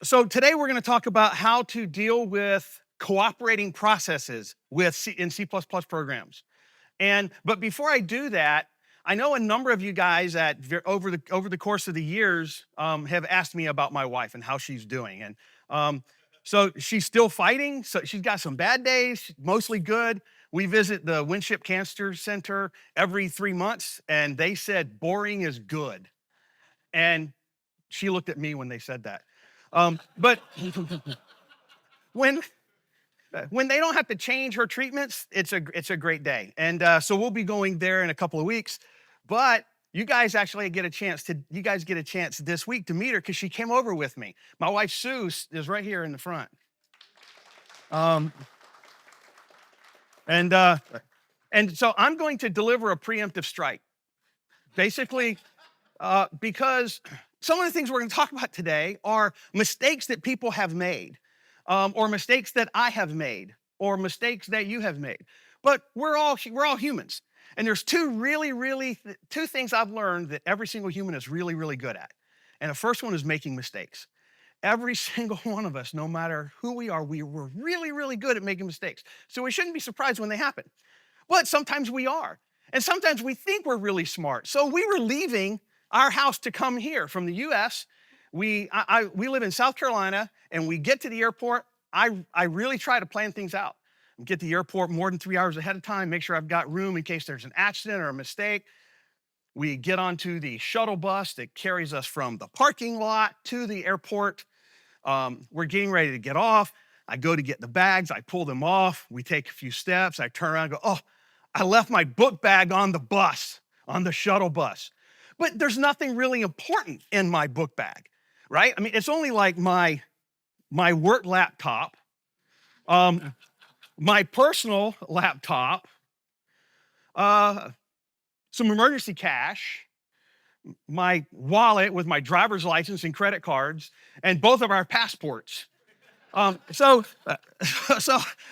So today we're going to talk about how to deal with cooperating processes with in C++ programs. But before I do that, I know a number of you guys over the course of the years have asked me about my wife and how she's doing. So she's still fighting. So she's got some bad days, mostly good. We visit the Winship Cancer Center every 3 months, and they said boring is good. And she looked at me when they said that. But when when they don't have to change her treatments, it's a great day. So we'll be going there in a couple of weeks. But you guys get a chance this week to meet her because she came over with me. My wife Sue is right here in the front. Um, and uh, and so I'm going to deliver a preemptive strike, basically, because some of the things we're going to talk about today are mistakes that people have made, or mistakes that I have made, or mistakes that you have made. But we're all humans, and there's two things I've learned that every single human is really, really good at. And the first one is making mistakes. Every single one of us, no matter who we are, we're really, really good at making mistakes. So we shouldn't be surprised when they happen. But sometimes we are, and sometimes we think we're really smart. So we were leaving our house to come here from the U.S. We live in South Carolina, and we get to the airport. I really try to plan things out. Get to the airport more than 3 hours ahead of time, make sure I've got room in case there's an accident or a mistake. We get onto the shuttle bus that carries us from the parking lot to the airport. We're getting ready to get off. I go to get the bags. I pull them off. We take a few steps. I turn around and go, oh, I left my book bag on the bus, on the shuttle bus. But there's nothing really important in my book bag, right? I mean, it's only like my work laptop, my personal laptop, some emergency cash, my wallet with my driver's license and credit cards, and both of our passports. So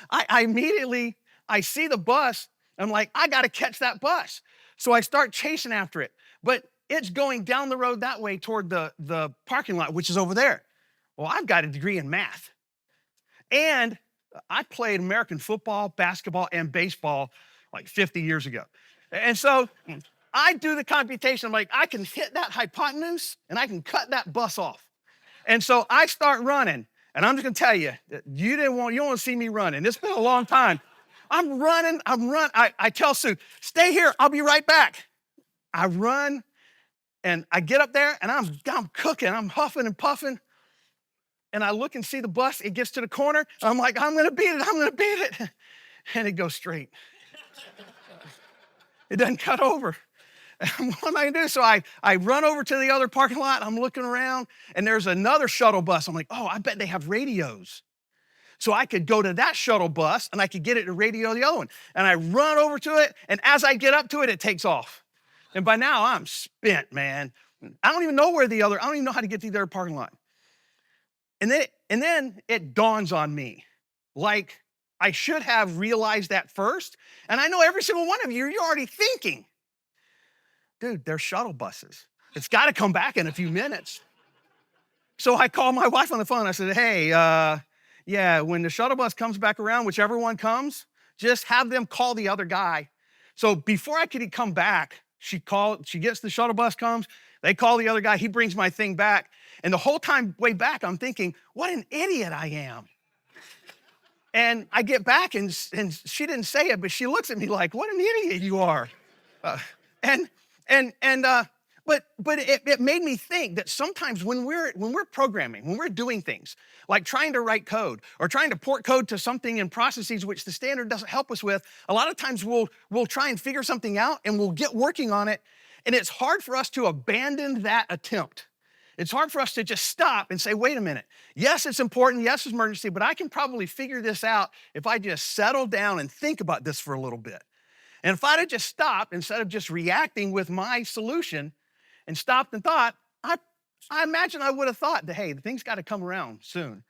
I immediately see the bus. I'm like, I got to catch that bus. So I start chasing after it. But it's going down the road that way toward the parking lot, which is over there. Well, I've got a degree in math. And I played American football, basketball, and baseball like 50 years ago. And so I do the computation. I'm like, I can hit that hypotenuse and I can cut that bus off. And so I start running. And I'm just going to tell you, you don't want to see me running. It's been a long time. I'm running. I tell Sue, stay here. I'll be right back. I run. And I get up there, and I'm cooking. I'm huffing and puffing. And I look and see the bus. It gets to the corner. I'm like, I'm going to beat it. I'm going to beat it. And it goes straight. It doesn't cut over. And what am I going to do? So I run over to the other parking lot. I'm looking around, and there's another shuttle bus. I'm like, oh, I bet they have radios. So I could go to that shuttle bus, and I could get it to radio the other one. And I run over to it, and as I get up to it, it takes off. And by now, I'm spent, man. I don't even know I don't even know how to get to the other parking lot. And then it dawns on me, like I should have realized that first. And I know every single one of you're already thinking, dude, they're shuttle buses. It's got to come back in a few minutes. So I called my wife on the phone. I said, hey, yeah, when the shuttle bus comes back around, whichever one comes, just have them call the other guy. So before I could come back, she gets the shuttle bus comes, they call the other guy, he brings my thing back. And the whole time way back, I'm thinking, what an idiot I am. And I get back and she didn't say it, but she looks at me like, what an idiot you are. But it made me think that sometimes when we're programming, when we're doing things, like trying to write code or trying to port code to something in processes which the standard doesn't help us with, a lot of times we'll try and figure something out and we'll get working on it, and it's hard for us to abandon that attempt. It's hard for us to just stop and say, wait a minute. Yes, it's important. Yes, it's emergency, but I can probably figure this out if I just settle down and think about this for a little bit. And if I'd have just stopped instead of just reacting with my solution and stopped and thought, I imagine I would have thought that, hey, the thing's got to come around soon,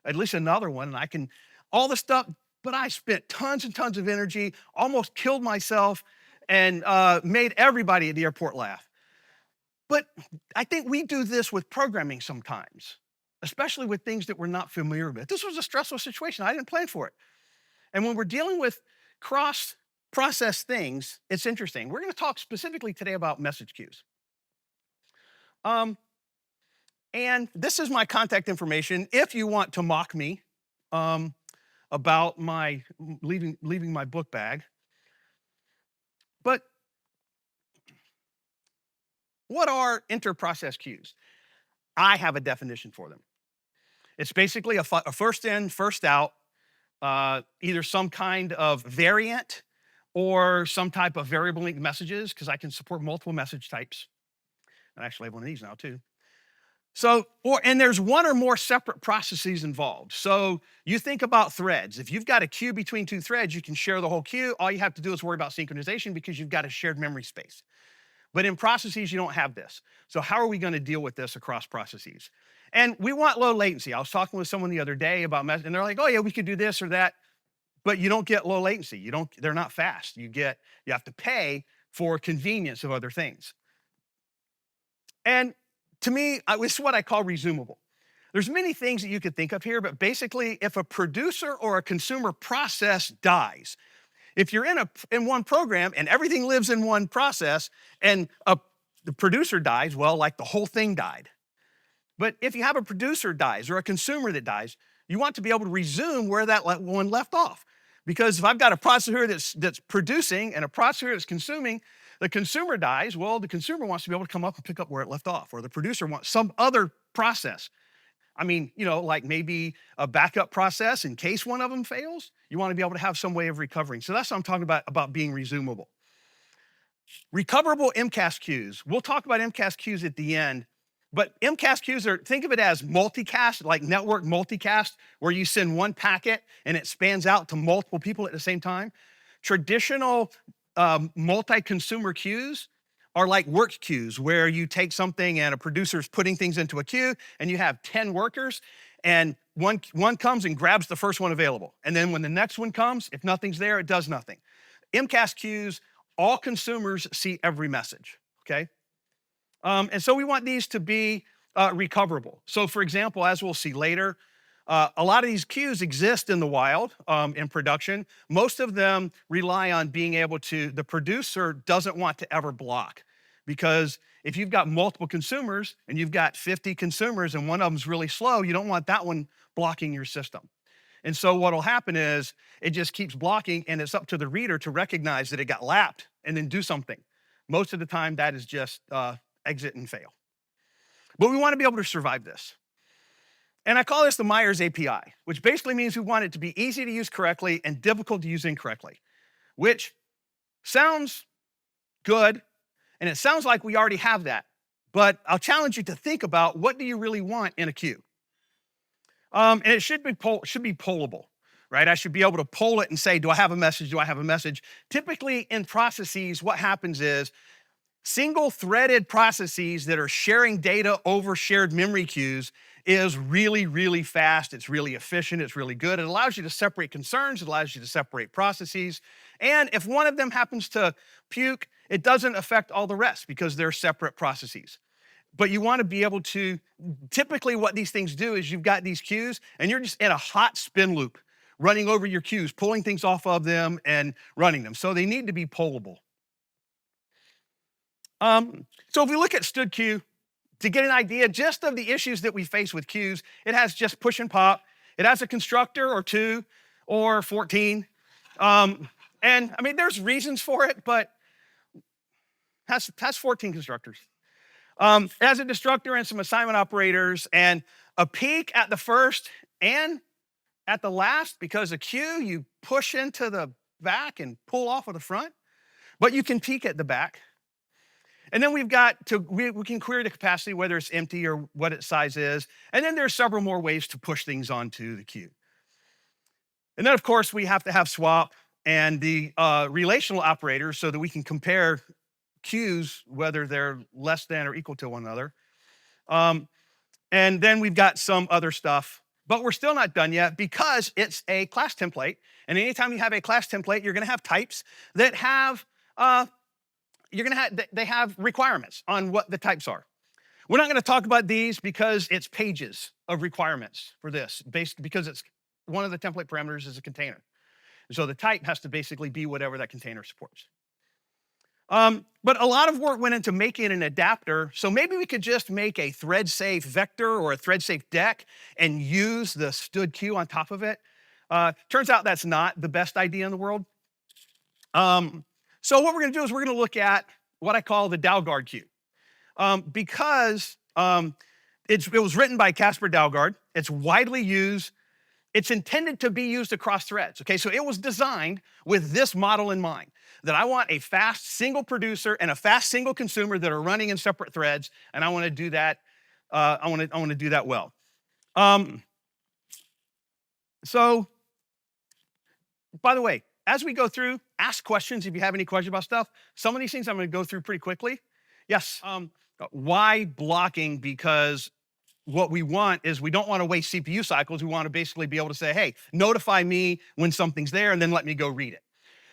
at least another one, and I can, all the stuff, but I spent tons and tons of energy, almost killed myself, and made everybody at the airport laugh. But I think we do this with programming sometimes. especially with things that we're not familiar with. This was a stressful situation. I didn't plan for it. And when we're dealing with cross-process things, it's interesting. We're going to talk specifically today about message queues. And this is my contact information if you want to mock me about my leaving my book bag. But what are inter-process queues? I have a definition for them. It's basically a first in, first out, either some kind of variant or some type of variable length messages, because I can support multiple message types. I actually have one of these now too. So, and there's one or more separate processes involved. So you think about threads. If you've got a queue between two threads, you can share the whole queue. All you have to do is worry about synchronization because you've got a shared memory space. But in processes, you don't have this. So how are we going to deal with this across processes? And we want low latency. I was talking with someone the other day about and they're like, oh yeah, we could do this or that, but you don't get low latency. They're not fast. You have to pay for convenience of other things. And to me, this is what I call resumable. There's many things that you could think of here, but basically, if a producer or a consumer process dies, if you're in one program and everything lives in one process and the producer dies, well, like the whole thing died. But if you have a producer dies or a consumer that dies, you want to be able to resume where that one left off. Because if I've got a processor that's producing and a processor that's consuming, the consumer dies, well, the consumer wants to be able to come up and pick up where it left off, or the producer wants some other process. I mean, like maybe a backup process in case one of them fails. You want to be able to have some way of recovering. So that's what I'm talking about being resumable. Recoverable MCAS queues. We'll talk about MCAS queues at the end, but MCAS queues think of it as multicast, like network multicast, where you send one packet and it spans out to multiple people at the same time. Traditional multi-consumer queues are like work queues, where you take something and a producer's putting things into a queue and you have 10 workers and one comes and grabs the first one available. And then when the next one comes, if nothing's there, it does nothing. MCAS queues, all consumers see every message, okay? And so we want these to be recoverable. So for example, as we'll see later, a lot of these queues exist in the wild, in production. Most of them rely on being able to, the producer doesn't want to ever block. Because if you've got multiple consumers and you've got 50 consumers and one of them's really slow, you don't want that one blocking your system. And so what'll happen is it just keeps blocking, and it's up to the reader to recognize that it got lapped and then do something. Most of the time that is just exit and fail. But we want to be able to survive this. And I call this the Myers API, which basically means we want it to be easy to use correctly and difficult to use incorrectly, which sounds good, and it sounds like we already have that. But I'll challenge you to think about, what do you really want in a queue? And it should be pollable, right? I should be able to poll it and say, do I have a message? Do I have a message? Typically in processes, what happens is single-threaded processes that are sharing data over shared memory queues is really, really fast. It's really efficient. It's really good. It allows you to separate concerns. It allows you to separate processes. And if one of them happens to puke, it doesn't affect all the rest because they're separate processes. But you want to be able to, typically what these things do is you've got these queues and you're just in a hot spin loop, running over your queues, pulling things off of them and running them. So they need to be pollable. So if we look at std queue, to get an idea just of the issues that we face with queues, it has just push and pop. It has a constructor or 2 or 14. And I mean, there's reasons for it, but it has 14 constructors. It has a destructor and some assignment operators and a peak at the first and at the last, because a queue, you push into the back and pull off of the front, but you can peak at the back. And then we've got we can query the capacity, whether it's empty or what its size is. And then there's several more ways to push things onto the queue. And then, of course, we have to have swap and the relational operators so that we can compare queues, whether they're less than or equal to one another. And then we've got some other stuff, but we're still not done yet because it's a class template. And anytime you have a class template, you're going to have types that have they have requirements on what the types are. We're not going to talk about these because it's pages of requirements for this, because it's one of the template parameters is a container. So the type has to basically be whatever that container supports. But a lot of work went into making an adapter. So maybe we could just make a thread-safe vector or a thread-safe deck and use the stood queue on top of it. Turns out that's not the best idea in the world. So what we're going to do is we're going to look at what I call the Daugaard queue. Because it was written by Caspar Daugaard. It's widely used. It's intended to be used across threads. Okay, so it was designed with this model in mind, that I want a fast single producer and a fast single consumer that are running in separate threads, and I want to do that. I want to do that well. So, by the way, as we go through, ask questions if you have any questions about stuff. Some of these things I'm going to go through pretty quickly. Yes. Why blocking? Because what we want is we don't want to waste CPU cycles. We want to basically be able to say, hey, notify me when something's there and then let me go read it.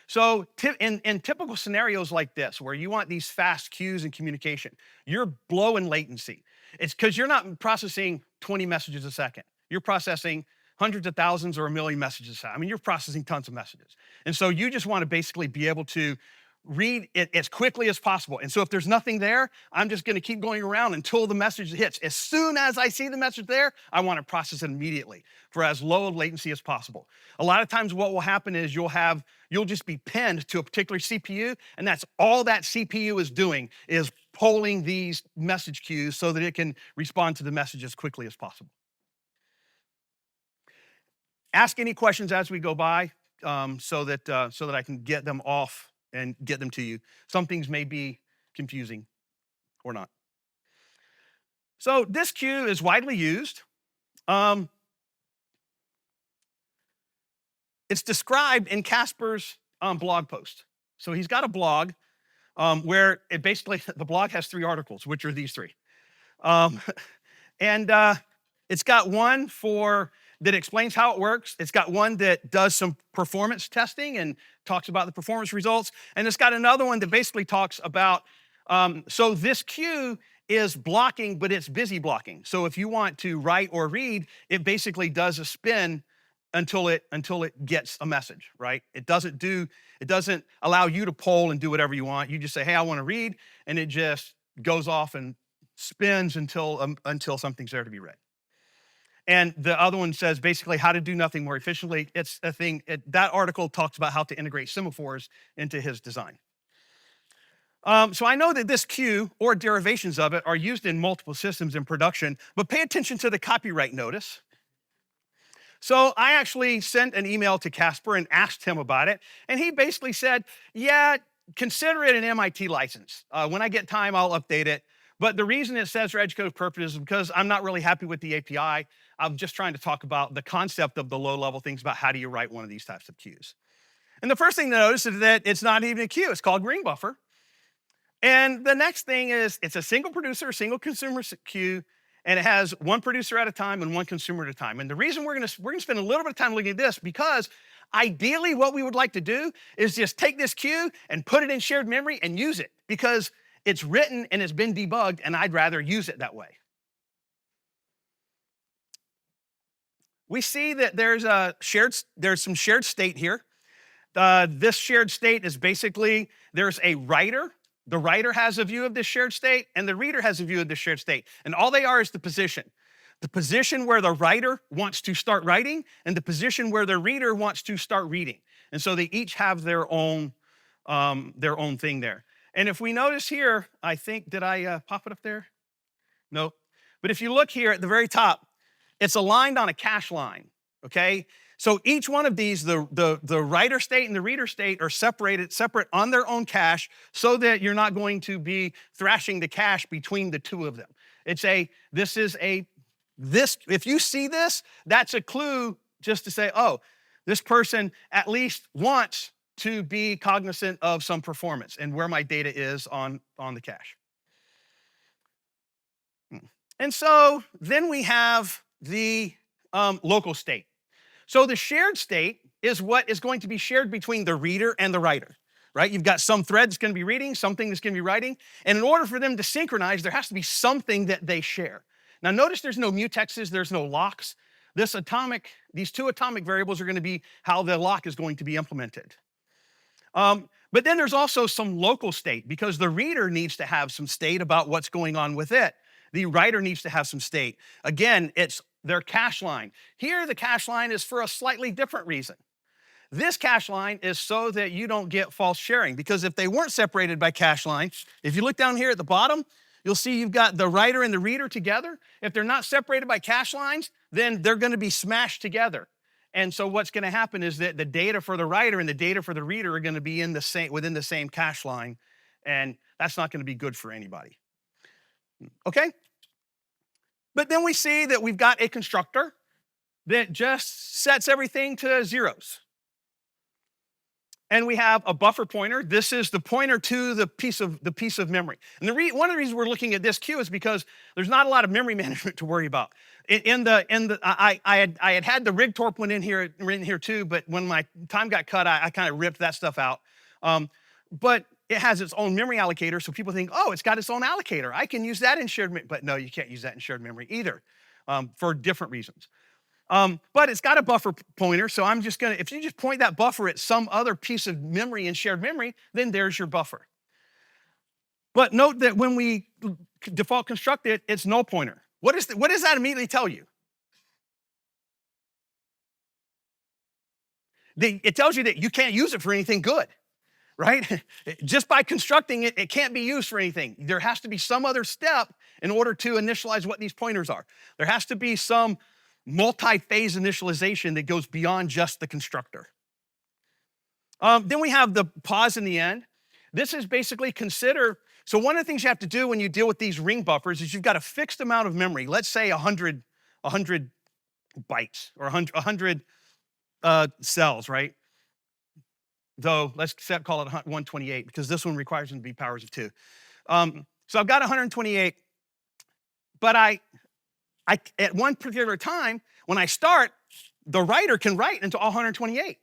So in typical scenarios like this, where you want these fast queues and communication, you're blowing latency. It's because you're not processing 20 messages a second. You're processing hundreds of thousands or a million messages a second. I mean, you're processing tons of messages. And so you just want to basically be able to read it as quickly as possible. And so if there's nothing there, I'm just going to keep going around until the message hits. As soon as I see the message there, I want to process it immediately for as low a latency as possible. A lot of times what will happen is you'll just be pinned to a particular CPU, and that's all that CPU is doing, is polling these message queues so that it can respond to the message as quickly as possible. Ask any questions as we go by so that I can get them off and get them to you. Some things may be confusing or not. So this queue is widely used. It's described in Caspar's blog post. So he's got a blog where it basically, the blog has 3 articles, which are these 3. It's got one that explains how it works. It's got one that does some performance testing and talks about the performance results. And it's got another one that basically talks about, so this queue is blocking, but it's busy blocking. So if you want to write or read, it basically does a spin until it gets a message, right? It doesn't allow you to poll and do whatever you want. You just say, hey, I want to read, and it just goes off and spins until something's there to be read. And the other one says basically how to do nothing more efficiently. It's a thing, that article talks about how to integrate semaphores into his design. So I know that this queue or derivations of it are used in multiple systems in production, but pay attention to the copyright notice. So I actually sent an email to Caspar and asked him about it. And he basically said, yeah, consider it an MIT license. When I get time, I'll update it. But the reason it says for edge code purposes is because I'm not really happy with the API. I'm just trying to talk about the concept of the low-level things about how do you write one of these types of queues. And the first thing to notice is that it's not even a queue. It's called green buffer. And the next thing is it's a single producer, single consumer queue, and it has one producer at a time and one consumer at a time. And the reason we're gonna spend a little bit of time looking at this, because ideally what we would like to do is just take this queue and put it in shared memory and use it, because it's written and it's been debugged, and I'd rather use it that way. We see that there's some shared state here. This shared state is basically, there's a writer. The writer has a view of this shared state, and the reader has a view of this shared state. And all they are is the position. The position where the writer wants to start writing, and the position where the reader wants to start reading. And so they each have their own thing there. And if we notice here, I think, did I pop it up there? No. But if you look here at the very top, it's aligned on a cache line, okay? So each one of these, the writer state and the reader state are separate on their own cache, so that you're not going to be thrashing the cache between the two of them. If you see this, that's a clue just to say, oh, this person at least wants to be cognizant of some performance and where my data is on the cache. And so then we have the local state. So the shared state is what is going to be shared between the reader and the writer, right? You've got some thread that's going to be reading, something that's going to be writing. And in order for them to synchronize, there has to be something that they share. Now notice there's no mutexes, there's no locks. These two atomic variables are going to be how the lock is going to be implemented. But then there's also some local state because the reader needs to have some state about what's going on with it. The writer needs to have some state. Again, it's their cache line. Here, the cache line is for a slightly different reason. This cache line is so that you don't get false sharing, because if they weren't separated by cache line, if you look down here at the bottom, you'll see you've got the writer and the reader together. If they're not separated by cache lines, then they're going to be smashed together. And so what's going to happen is that the data for the writer and the data for the reader are going to be within the same cache line, and that's not going to be good for anybody. Okay? But then we see that we've got a constructor that just sets everything to zeros. And we have a buffer pointer. This is the pointer to the piece of memory. And one of the reasons we're looking at this queue is because there's not a lot of memory management to worry about. I had the Rigtorp one in here too, but when my time got cut, I kind of ripped that stuff out. But it has its own memory allocator, so people think, oh, it's got its own allocator. I can use that in shared memory. But no, you can't use that in shared memory either, for different reasons. But it's got a buffer pointer, so if you just point that buffer at some other piece of memory in shared memory, then there's your buffer. But note that when we default construct it, it's null pointer. What does that immediately tell you? It tells you that you can't use it for anything good, right? Just by constructing it, it can't be used for anything. There has to be some other step in order to initialize what these pointers are. There has to be some multi-phase initialization that goes beyond just the constructor. Then we have the pause in the end. This is basically so one of the things you have to do when you deal with these ring buffers is you've got a fixed amount of memory. Let's say 100 bytes or 100 cells, right? Though let's call it 128 because this one requires them to be powers of 2. So I've got 128, but at one particular time, when I start, the writer can write into all 128.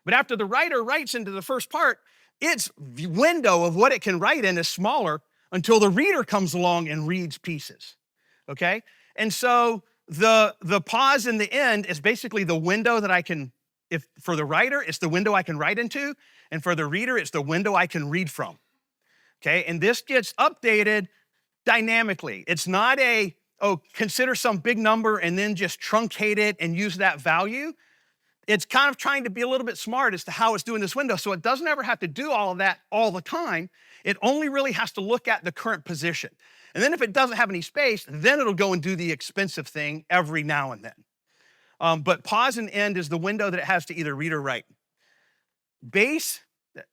But after the writer writes into the first part, its window of what it can write in is smaller until the reader comes along and reads pieces, okay? And so the pause in the end is basically the window that I can, if for the writer, it's the window I can write into, and for the reader, it's the window I can read from, okay? And this gets updated dynamically. It's not consider some big number and then just truncate it and use that value. It's kind of trying to be a little bit smart as to how it's doing this window, so it doesn't ever have to do all of that all the time. It only really has to look at the current position. And then if it doesn't have any space, then it'll go and do the expensive thing every now and then. But pause and end is the window that it has to either read or write. Base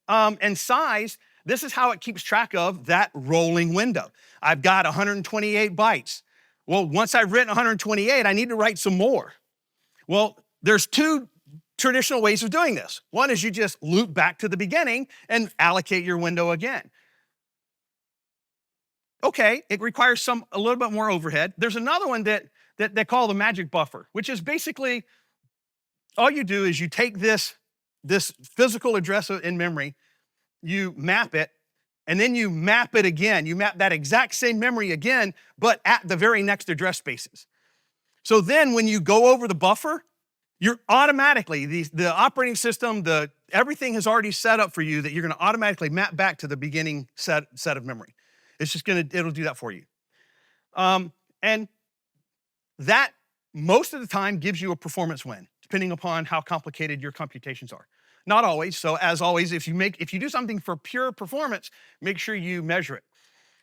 and size, this is how it keeps track of that rolling window. I've got 128 bytes. Well, once I've written 128, I need to write some more. Well, there's two traditional ways of doing this. One is you just loop back to the beginning and allocate your window again. Okay, it requires a little bit more overhead. There's another one that they call the magic buffer, which is basically all you do is you take this physical address in memory, you map it, and then you map it again. You map that exact same memory again, but at the very next address spaces. So then when you go over the buffer, you're automatically, the operating system, everything has already set up for you that you're gonna automatically map back to the beginning set of memory. It'll do that for you. And that most of the time gives you a performance win, depending upon how complicated your computations are. Not always, so as always, if you do something for pure performance, make sure you measure it.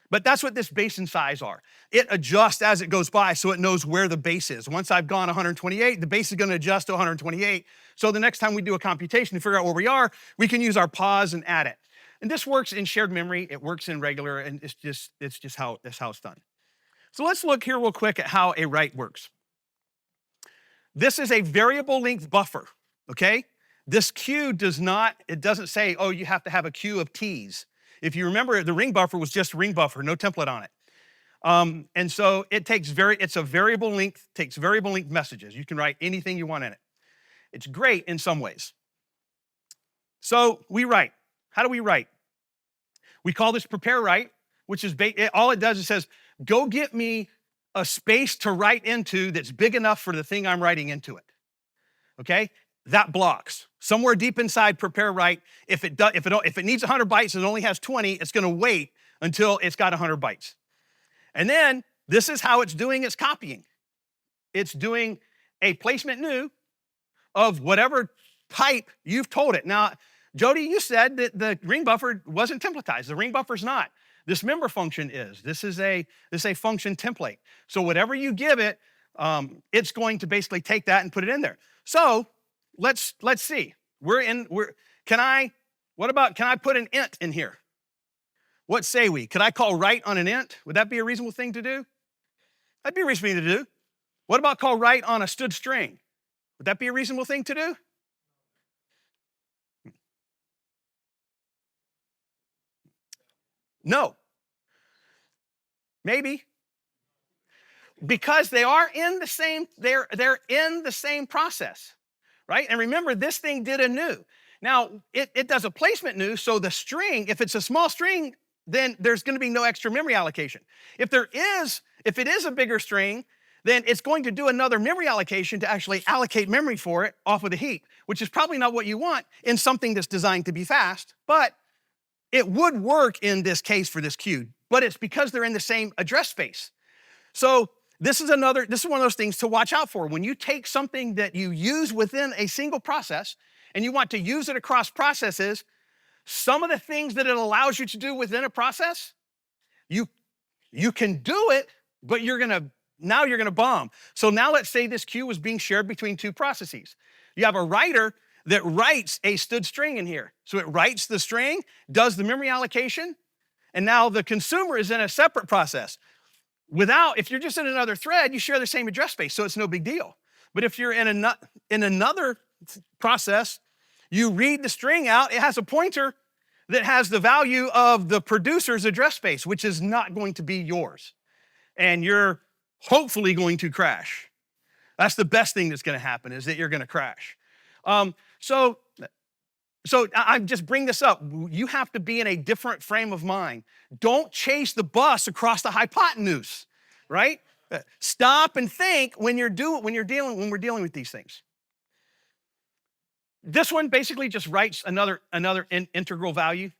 But that's what this base and size are. It adjusts as it goes by so it knows where the base is. Once I've gone 128, the base is gonna adjust to 128. So the next time we do a computation to figure out where we are, we can use our pause and add it. And this works in shared memory, it works in regular, and it's just how it's done. So let's look here real quick at how a write works. This is a variable length buffer, okay? This queue doesn't say, oh, you have to have a queue of T's. If you remember, the ring buffer was just ring buffer, no template on it. And so it's a variable length, takes variable length messages. You can write anything you want in it. It's great in some ways. So we write. How do we write? We call this prepare write, which is all it does is says, go get me a space to write into that's big enough for the thing I'm writing into it. Okay? That blocks. Somewhere deep inside prepare write, if it needs 100 bytes and it only has 20, it's going to wait until it's got 100 bytes. And then this is how it's doing its copying. It's doing a placement new of whatever type you've told it. Now, Jody, you said that the ring buffer wasn't templatized. The ring buffer's not. This member function is. This is a function template. So whatever you give it, it's going to basically take that and put it in there. So let's see. Can I put an int in here? What say we? Could I call write on an int? Would that be a reasonable thing to do? That'd be a reasonable thing to do. What about call write on a stood string? Would that be a reasonable thing to do? No. Maybe. Because they are in the same, they're in the same process, right? And remember, this thing did a new. Now, it does a placement new, so the string, if it's a small string, then there's going to be no extra memory allocation. If it is a bigger string, then it's going to do another memory allocation to actually allocate memory for it off of the heap, which is probably not what you want in something that's designed to be fast, but it would work in this case for this queue, but it's because they're in the same address space. So this is one of those things to watch out for. When you take something that you use within a single process and you want to use it across processes, some of the things that it allows you to do within a process, you can do it, but now you're gonna bomb. So now let's say this queue was being shared between two processes. You have a writer that writes a stood string in here. So it writes the string, does the memory allocation, and now the consumer is in a separate process. If you're just in another thread, you share the same address space, so it's no big deal. But if you're in another process, you read the string out, it has a pointer that has the value of the producer's address space, which is not going to be yours. And you're hopefully going to crash. That's the best thing that's going to happen, is that you're going to crash. So I just bring this up. You have to be in a different frame of mind. Don't chase the bus across the hypotenuse, right? Stop and think when we're dealing with these things. This one basically just writes another integral value.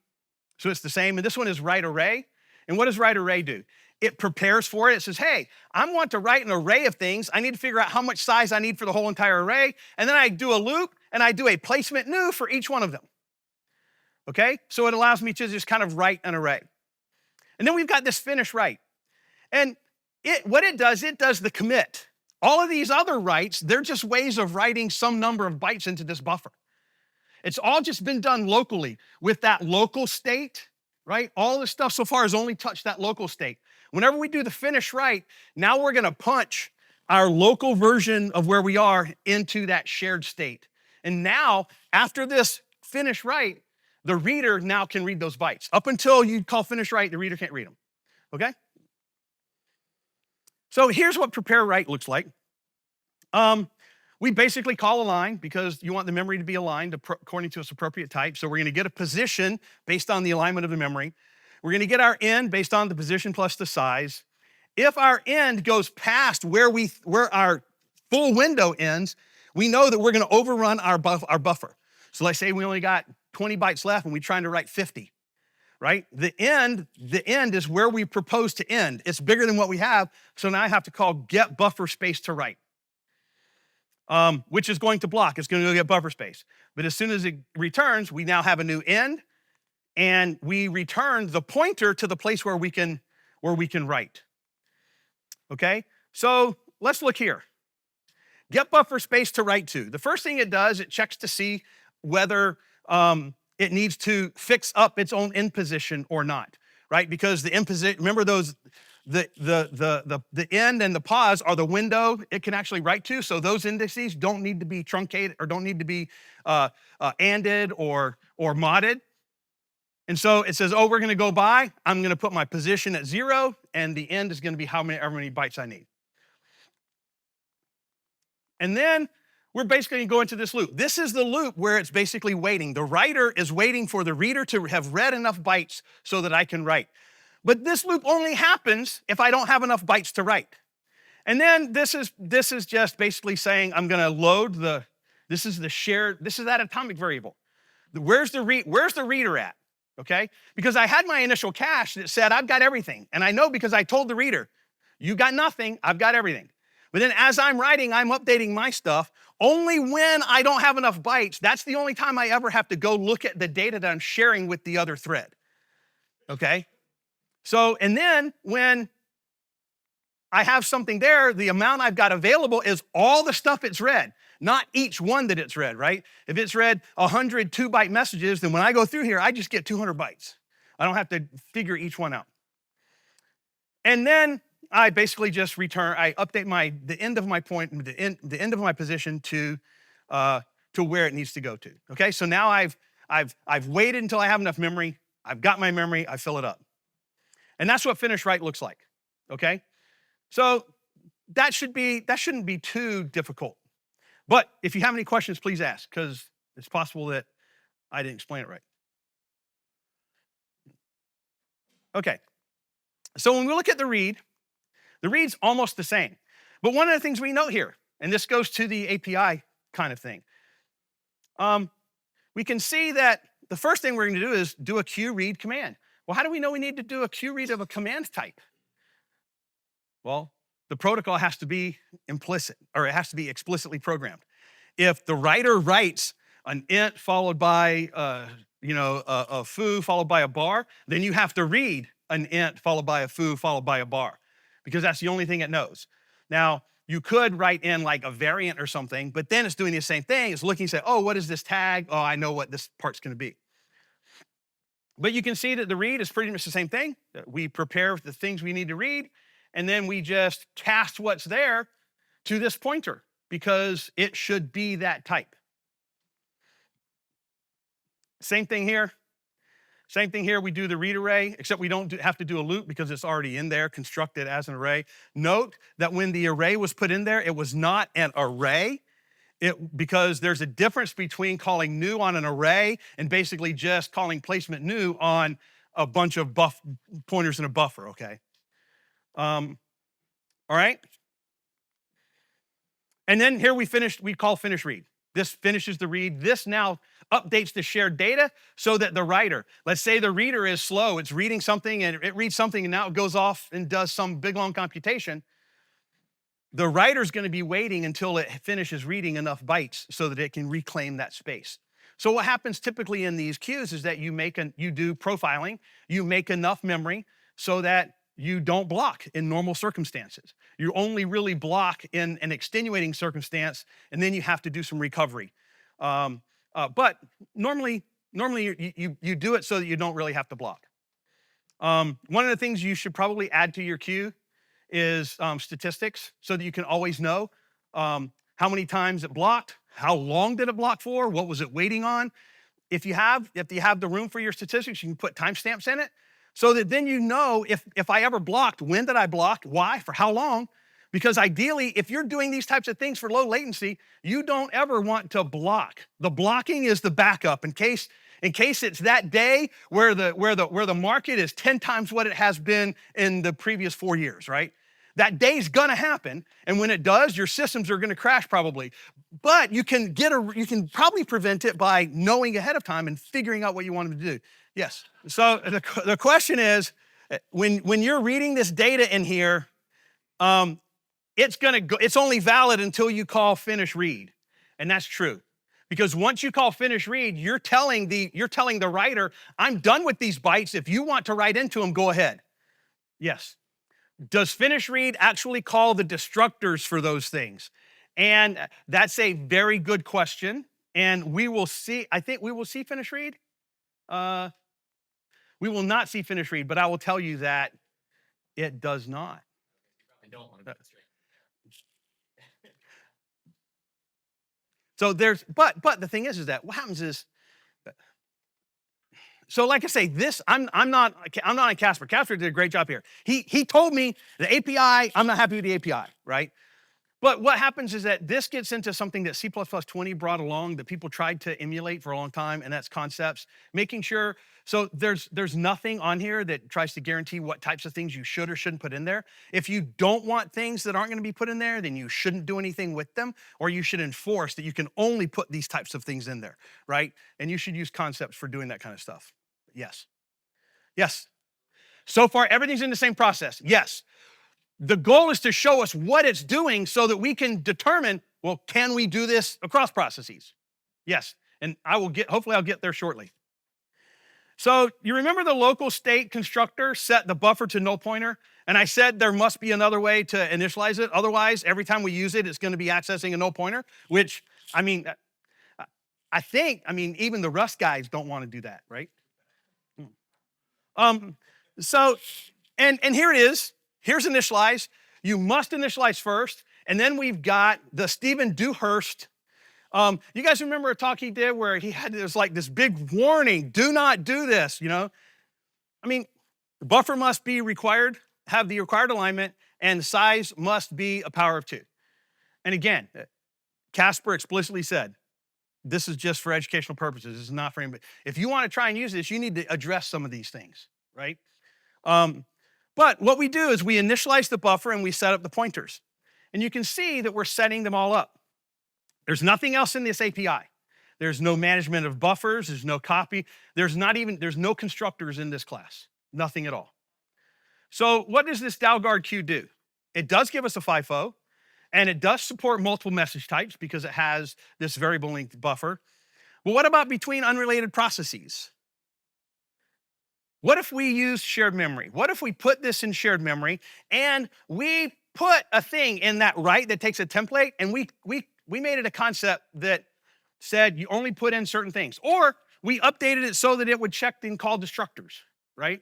So it's the same. And this one is write array. And what does write array do? It prepares for it. It says, hey, I want to write an array of things. I need to figure out how much size I need for the whole entire array. And then I do a loop and I do a placement new for each one of them. Okay? So it allows me to just kind of write an array. And then we've got this finish write. And what it does the commit. All of these other writes, they're just ways of writing some number of bytes into this buffer. It's all just been done locally with that local state, right? All this stuff so far has only touched that local state. Whenever we do the finish write, now we're going to punch our local version of where we are into that shared state. And now, after this finish write, the reader now can read those bytes. Up until you call finish write, the reader can't read them. Okay? So here's what prepare write looks like. We basically call a line because you want the memory to be aligned according to its appropriate type. So we're going to get a position based on the alignment of the memory. We're going to get our end based on the position plus the size. If our end goes past where our full window ends, we know that we're going to overrun our buffer. So let's say we only got 20 bytes left and we're trying to write 50, right? The end is where we propose to end. It's bigger than what we have, so now I have to call get buffer space to write, which is going to block. It's going to go get buffer space. But as soon as it returns, we now have a new end, and we return the pointer to the place where we can write. Okay? So let's look here. Get buffer space to write to. The first thing it does, it checks to see whether it needs to fix up its own end position or not, right? Because the end position, remember those, the end and the pause are the window it can actually write to. So those indices don't need to be truncated or don't need to be anded or modded. And so it says, oh, we're going to go by. I'm going to put my position at 0, and the end is going to be however many bytes I need. And then we're basically going to go into this loop. This is the loop where it's basically waiting. The writer is waiting for the reader to have read enough bytes so that I can write. But this loop only happens if I don't have enough bytes to write. And then this is just basically saying I'm going to load this is that atomic variable. Where's the reader at? Okay? Because I had my initial cache that said I've got everything. And I know because I told the reader, you got nothing, I've got everything. But then as I'm writing, I'm updating my stuff. Only when I don't have enough bytes, that's the only time I ever have to go look at the data that I'm sharing with the other thread. Okay? So, and then when I have something there, the amount I've got available is all the stuff it's read, not each one that it's read, right? If it's read 100 2-byte messages, then when I go through here, I just get 200 bytes. I don't have to figure each one out. And then I basically just update the end of my position to where it needs to go to. Okay, so now I've waited until I have enough memory. I've got my memory. I fill it up, and that's what finish write looks like. Okay, so that shouldn't be too difficult. But if you have any questions, please ask, because it's possible that I didn't explain it right. Okay, so when we look at the read's almost the same. But one of the things we note here, and this goes to the API kind of thing, we can see that the first thing we're going to do is do a queue-read command. Well, how do we know we need to do a queue-read of a command type? Well, the protocol has to be implicit, or it has to be explicitly programmed. If the writer writes an int followed by a foo followed by a bar, then you have to read an int followed by a foo followed by a bar, because that's the only thing it knows. Now, you could write in like a variant or something, but then it's doing the same thing. It's looking and say, oh, what is this tag? Oh, I know what this part's going to be. But you can see that the read is pretty much the same thing. We prepare the things we need to read, and then we just cast what's there to this pointer, because it should be that type. Same thing here. Same thing here, we do the read array, except we don't have to do a loop because it's already in there, constructed as an array. Note that when the array was put in there, it was not an array, because there's a difference between calling new on an array and basically just calling placement new on a bunch of pointers in a buffer, okay? All right? And then here we call finish read. This finishes the read. This now updates the shared data so that the writer, let's say the reader is slow, it's reading something and it reads something and now it goes off and does some big long computation. The writer's going to be waiting until it finishes reading enough bytes so that it can reclaim that space. So what happens typically in these queues is that you do profiling, you make enough memory so that you don't block in normal circumstances. You only really block in an extenuating circumstance, and then you have to do some recovery. But normally you do it so that you don't really have to block. One of the things you should probably add to your queue is statistics, so that you can always know how many times it blocked, how long did it block for, what was it waiting on. If you have the room for your statistics, you can put timestamps in it, so that then you know if I ever blocked, when did I block, why, for how long. Because ideally, if you're doing these types of things for low latency, you don't ever want to block. The blocking is the backup in case it's that day where the market is 10 times what it has been in the previous 4 years, right? That day's gonna happen, and when it does, your systems are gonna crash probably. But you can probably prevent it by knowing ahead of time and figuring out what you want them to do. Yes. So the question is, when you're reading this data in here, it's only valid until you call finish read, and that's true. Because once you call finish read, you're telling the writer, I'm done with these bytes. If you want to write into them, go ahead. Yes. Does finish read actually call the destructors for those things? And that's a very good question. And we will see, I think we will see finish read. We will not see finish read, but I will tell you that it does not. I don't want to demonstrate. So but the thing is that what happens is, so like I say, I'm not on Casper. Casper did a great job here. He told me the API, I'm not happy with the API, right? But what happens is that this gets into something that C++20 brought along that people tried to emulate for a long time, and that's concepts. Making sure, so there's nothing on here that tries to guarantee what types of things you should or shouldn't put in there. If you don't want things that aren't going to be put in there, then you shouldn't do anything with them, or you should enforce that you can only put these types of things in there, right? And you should use concepts for doing that kind of stuff. Yes. Yes. So far, everything's in the same process. Yes. The goal is to show us what it's doing so that we can determine, well, can we do this across processes? Yes, and hopefully I'll get there shortly. So you remember the local state constructor set the buffer to null pointer? And I said there must be another way to initialize it. Otherwise, every time we use it, it's going to be accessing a null pointer, which, I mean, even the Rust guys don't want to do that, right? So here it is. Here's initialize. You must initialize first. And then we've got the Stephen Dewhurst. You guys remember a talk he did where he had this big warning, do not do this, you know? I mean, the buffer must be required, have the required alignment, and size must be a power of 2. And again, Casper explicitly said, this is just for educational purposes. This is not for anybody. If you want to try and use this, you need to address some of these things, right? But what we do is we initialize the buffer and we set up the pointers. And you can see that we're setting them all up. There's nothing else in this API. There's no management of buffers. There's no copy. There's no constructors in this class. Nothing at all. So what does this Daugaard queue do? It does give us a FIFO, and it does support multiple message types because it has this variable length buffer. But what about between unrelated processes? What if we use shared memory? What if we put this in shared memory and we put a thing in that right that takes a template and we made it a concept that said you only put in certain things, or we updated it so that it would check and call destructors, right?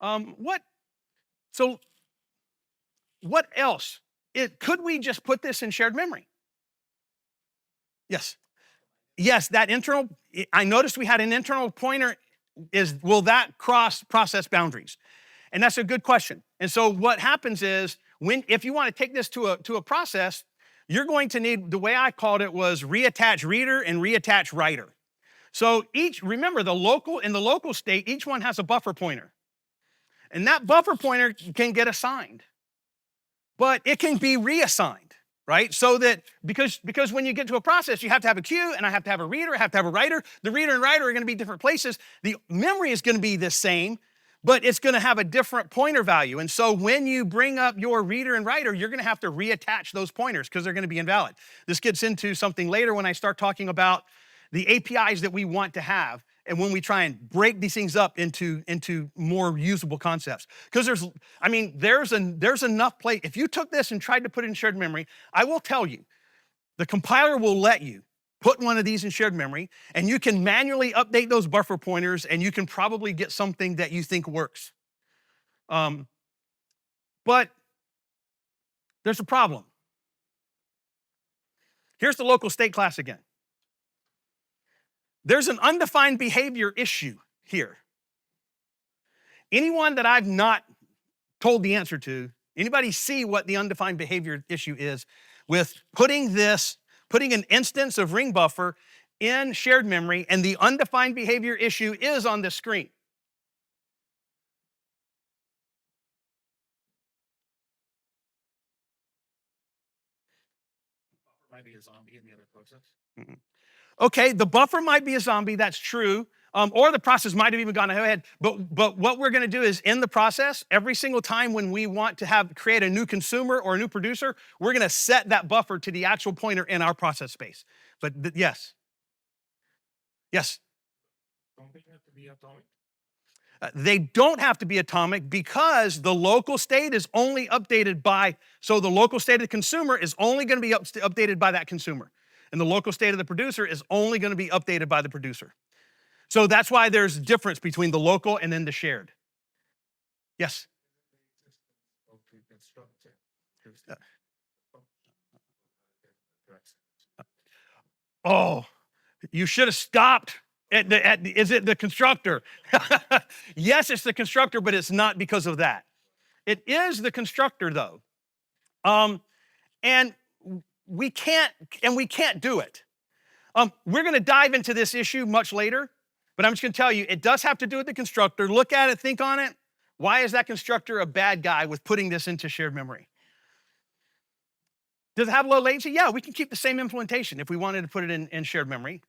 What else? Could we just put this in shared memory? Yes. Yes, that internal, I noticed we had an internal pointer. Will that cross process boundaries? And that's a good question. And so what happens is, if you want to take this to a process, you're going to need, the way I called it was reattach reader and reattach writer. So remember in the local state, each one has a buffer pointer. And that buffer pointer can get assigned, but it can be reassigned, right? So that, because when you get to a process, you have to have a queue, and I have to have a reader, I have to have a writer. The reader and writer are going to be different places. The memory is going to be the same, but it's going to have a different pointer value. And so when you bring up your reader and writer, you're going to have to reattach those pointers because they're going to be invalid. This gets into something later when I start talking about the APIs that we want to have, and when we try and break these things up into more usable concepts. Because there's enough place. If you took this and tried to put it in shared memory, I will tell you, the compiler will let you put one of these in shared memory, and you can manually update those buffer pointers, and you can probably get something that you think works. But there's a problem. Here's the local state class again. There's an undefined behavior issue here. Anyone that I've not told the answer to, anybody see what the undefined behavior issue is with putting an instance of ring buffer in shared memory, and the undefined behavior issue is on the screen? Might be a zombie in the other process. Mm-hmm. Okay, the buffer might be a zombie, that's true. Or the process might have even gone ahead. But what we're going to do is, in the process, every single time when we want to create a new consumer or a new producer, we're going to set that buffer to the actual pointer in our process space. But yes. Yes? Don't they have to be atomic? They don't have to be atomic because the local state is only updated by, so the local state of the consumer is only going to be updated by that consumer. And the local state of the producer is only going to be updated by the producer. So that's why there's a difference between the local and then the shared. Yes? Oh, you should have stopped is it the constructor? Yes, it's the constructor, but it's not because of that. It is the constructor, though. And we can't do it. We're going to dive into this issue much later, but I'm just going to tell you, it does have to do with the constructor. Look at it, think on it. Why is that constructor a bad guy with putting this into shared memory? Does it have low latency? Yeah, we can keep the same implementation if we wanted to put it in shared memory.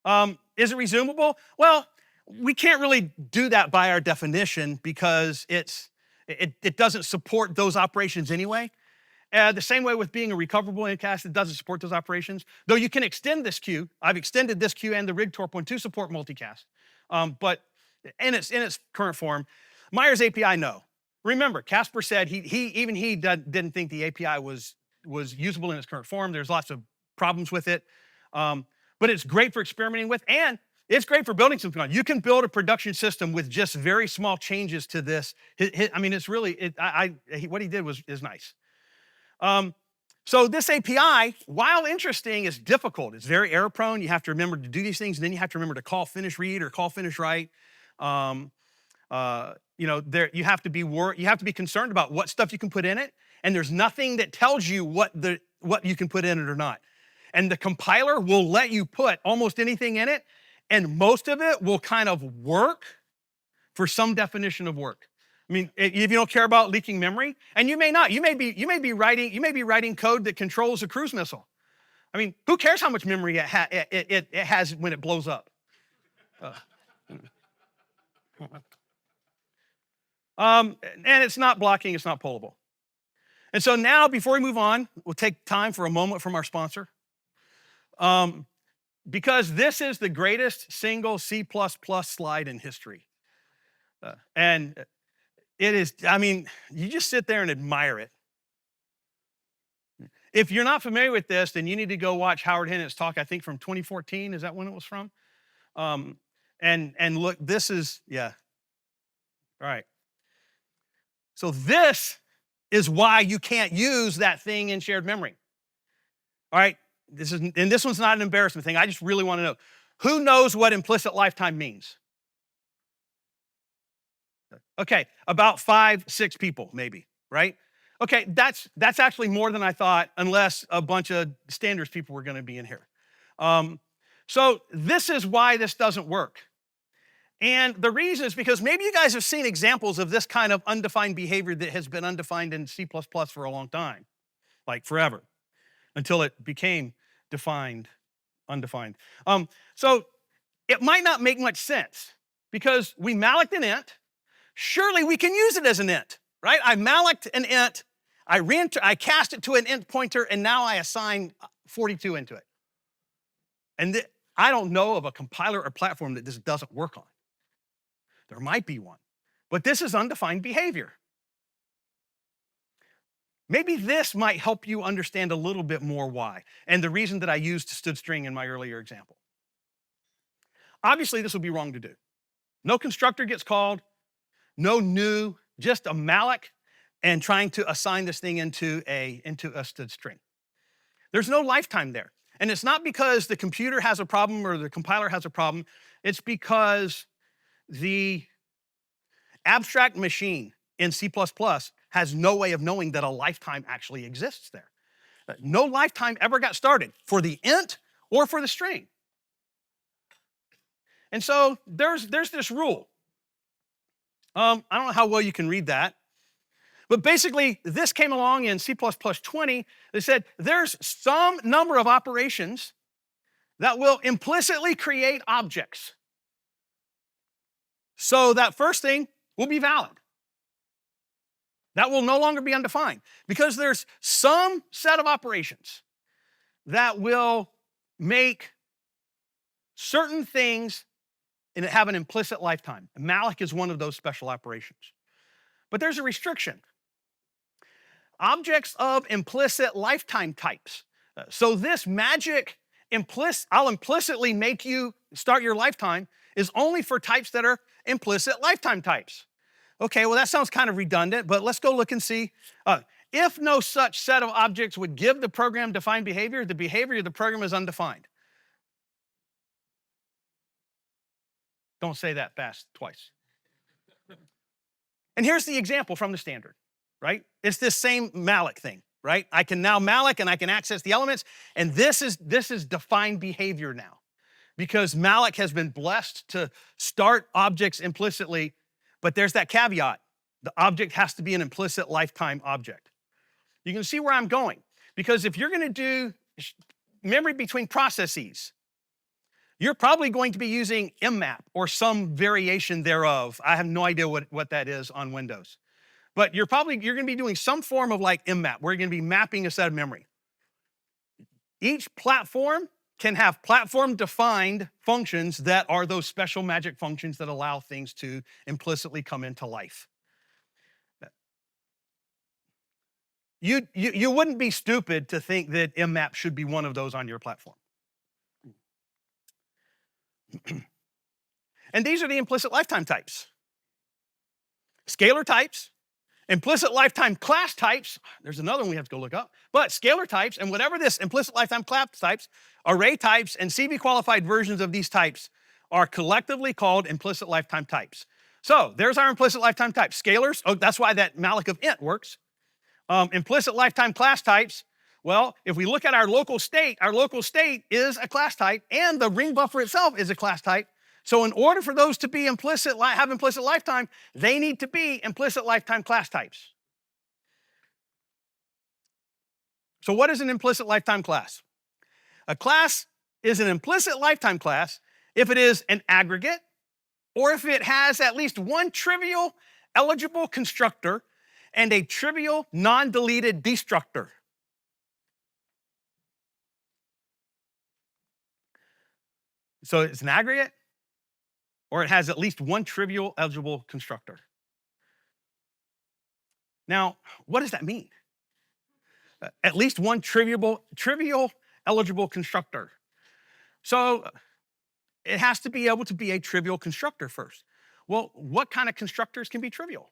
Is it resumable? Well, we can't really do that by our definition because it doesn't support those operations anyway. The same way with being a recoverable incast, it doesn't support those operations. Though you can extend this queue. I've extended this queue and the Rigtorp one to support multicast. But in its current form, Meyer's API, no. Remember, Casper said he didn't think the API was usable in its current form. There's lots of problems with it. But it's great for experimenting with, and it's great for building something on. You can build a production system with just very small changes to this. I mean, it's really, what he did is nice. So this API, while interesting, is difficult. It's very error prone. You have to remember to do these things, and then you have to remember to call finish read or call finish write. You have to be concerned about what stuff you can put in it, and there's nothing that tells you what you can put in it or not. And the compiler will let you put almost anything in it, and most of it will kind of work for some definition of work. I mean, if you don't care about leaking memory, and you may not, you may be writing code that controls a cruise missile. I mean, who cares how much memory it has when it blows up? And it's not blocking, it's not pullable. And so now, before we move on, we'll take time for a moment from our sponsor. Because this is the greatest single C++ slide in history. And it is, I mean, you just sit there and admire it. If you're not familiar with this, then you need to go watch Howard Hennett's talk, I think from 2014. Is that when it was from? And look, this is, yeah. All right. So this is why you can't use that thing in shared memory. All right. This one's not an embarrassment thing. I just really want to know. Who knows what implicit lifetime means? Okay, about 5, 6 people, maybe, right? Okay, that's actually more than I thought, unless a bunch of standards people were going to be in here. So this is why this doesn't work. And the reason is because maybe you guys have seen examples of this kind of undefined behavior that has been undefined in C++ for a long time, like forever, until it became undefined. So it might not make much sense because we malloc an int. Surely we can use it as an int, right? I malloc an int, I cast it to an int pointer, and now I assign 42 into it. And I don't know of a compiler or platform that this doesn't work on. There might be one, but this is undefined behavior. Maybe this might help you understand a little bit more why, and the reason that I used std string in my earlier example. Obviously, this would be wrong to do. No constructor gets called, no new, just a malloc, and trying to assign this thing into a std string. There's no lifetime there. And it's not because the computer has a problem or the compiler has a problem. It's because the abstract machine in C++ has no way of knowing that a lifetime actually exists there. No lifetime ever got started for the int or for the string. And so there's this rule. I don't know how well you can read that. But basically, this came along in C++ 20. They said there's some number of operations that will implicitly create objects. So that first thing will be valid. That will no longer be undefined because there's some set of operations that will make certain things and have an implicit lifetime. Malloc is one of those special operations. But there's a restriction. Objects of implicit lifetime types. So this magic I'll implicitly make you start your lifetime is only for types that are implicit lifetime types. Okay, well that sounds kind of redundant, but let's go look and see. If no such set of objects would give the program defined behavior, the behavior of the program is undefined. Don't say that fast twice. And here's the example from the standard, right? It's this same malloc thing, right? I can now malloc and I can access the elements, and this is defined behavior now, because malloc has been blessed to start objects implicitly, but there's that caveat. The object has to be an implicit lifetime object. You can see where I'm going, because if you're going to do memory between processes, you're probably going to be using mmap or some variation thereof. I have no idea what that is on Windows. But you're going to be doing some form of like mmap, where you're going to be mapping a set of memory. Each platform can have platform-defined functions that are those special magic functions that allow things to implicitly come into life. You wouldn't be stupid to think that mmap should be one of those on your platform. And these are the implicit lifetime types. Scalar types, implicit lifetime class types, there's another one we have to go look up, but scalar types, and whatever this implicit lifetime class types, array types, and CV qualified versions of these types are collectively called implicit lifetime types. So there's our implicit lifetime types. Scalars, oh, that's why that malloc of int works. Implicit lifetime class types, well, if we look at our local state is a class type, and the ring buffer itself is a class type. So in order for those to be have implicit lifetime, they need to be implicit lifetime class types. So what is an implicit lifetime class? A class is an implicit lifetime class if it is an aggregate, or if it has at least one trivial eligible constructor and a trivial non-deleted destructor. So it's an aggregate, or it has at least one trivial eligible constructor. Now, what does that mean? At least one trivial eligible constructor. So it has to be able to be a trivial constructor first. Well, what kind of constructors can be trivial?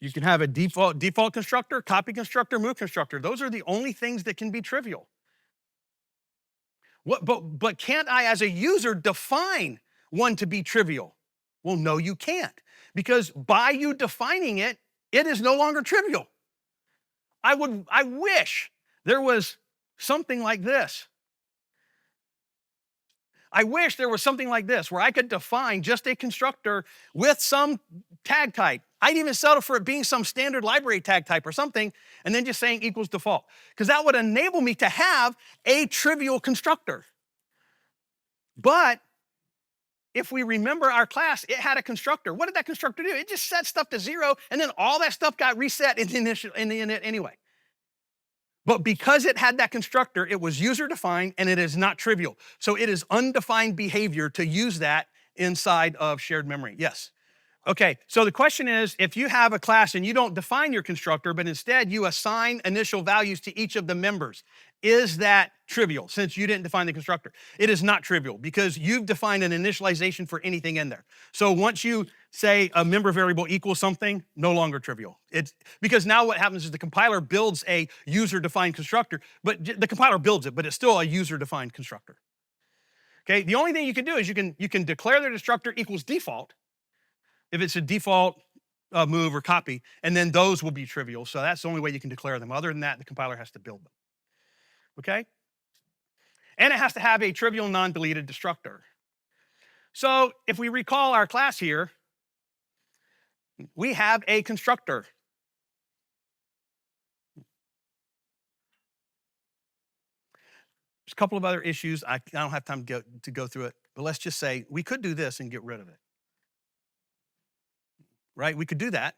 You can have a default constructor, copy constructor, move constructor. Those are the only things that can be trivial. But can't I, as a user, define one to be trivial? Well, no, you can't. Because by you defining it, it is no longer trivial. I wish there was something like this. I wish there was something like this, where I could define just a constructor with some tag type. I'd even settle for it being some standard library tag type or something, and then just saying equals default. Because that would enable me to have a trivial constructor. But if we remember our class, it had a constructor. What did that constructor do? It just set stuff to 0, and then all that stuff got reset in the init anyway. But because it had that constructor, it was user-defined, and it is not trivial. So it is undefined behavior to use that inside of shared memory. Yes? Okay, so the question is, if you have a class and you don't define your constructor, but instead you assign initial values to each of the members, is that trivial, since you didn't define the constructor? It is not trivial, because you've defined an initialization for anything in there. So once you say a member variable equals something, no longer trivial. It's because now what happens is the compiler builds a user-defined constructor, but the compiler builds it, but it's still a user-defined constructor. Okay, the only thing you can do is you can declare the destructor equals default, if it's a default move or copy, and then those will be trivial. So that's the only way you can declare them. Other than that, the compiler has to build them. Okay? And it has to have a trivial non-deleted destructor. So if we recall our class here, we have a constructor. There's a couple of other issues. I don't have time to go through it, but let's just say we could do this and get rid of it. Right? We could do that.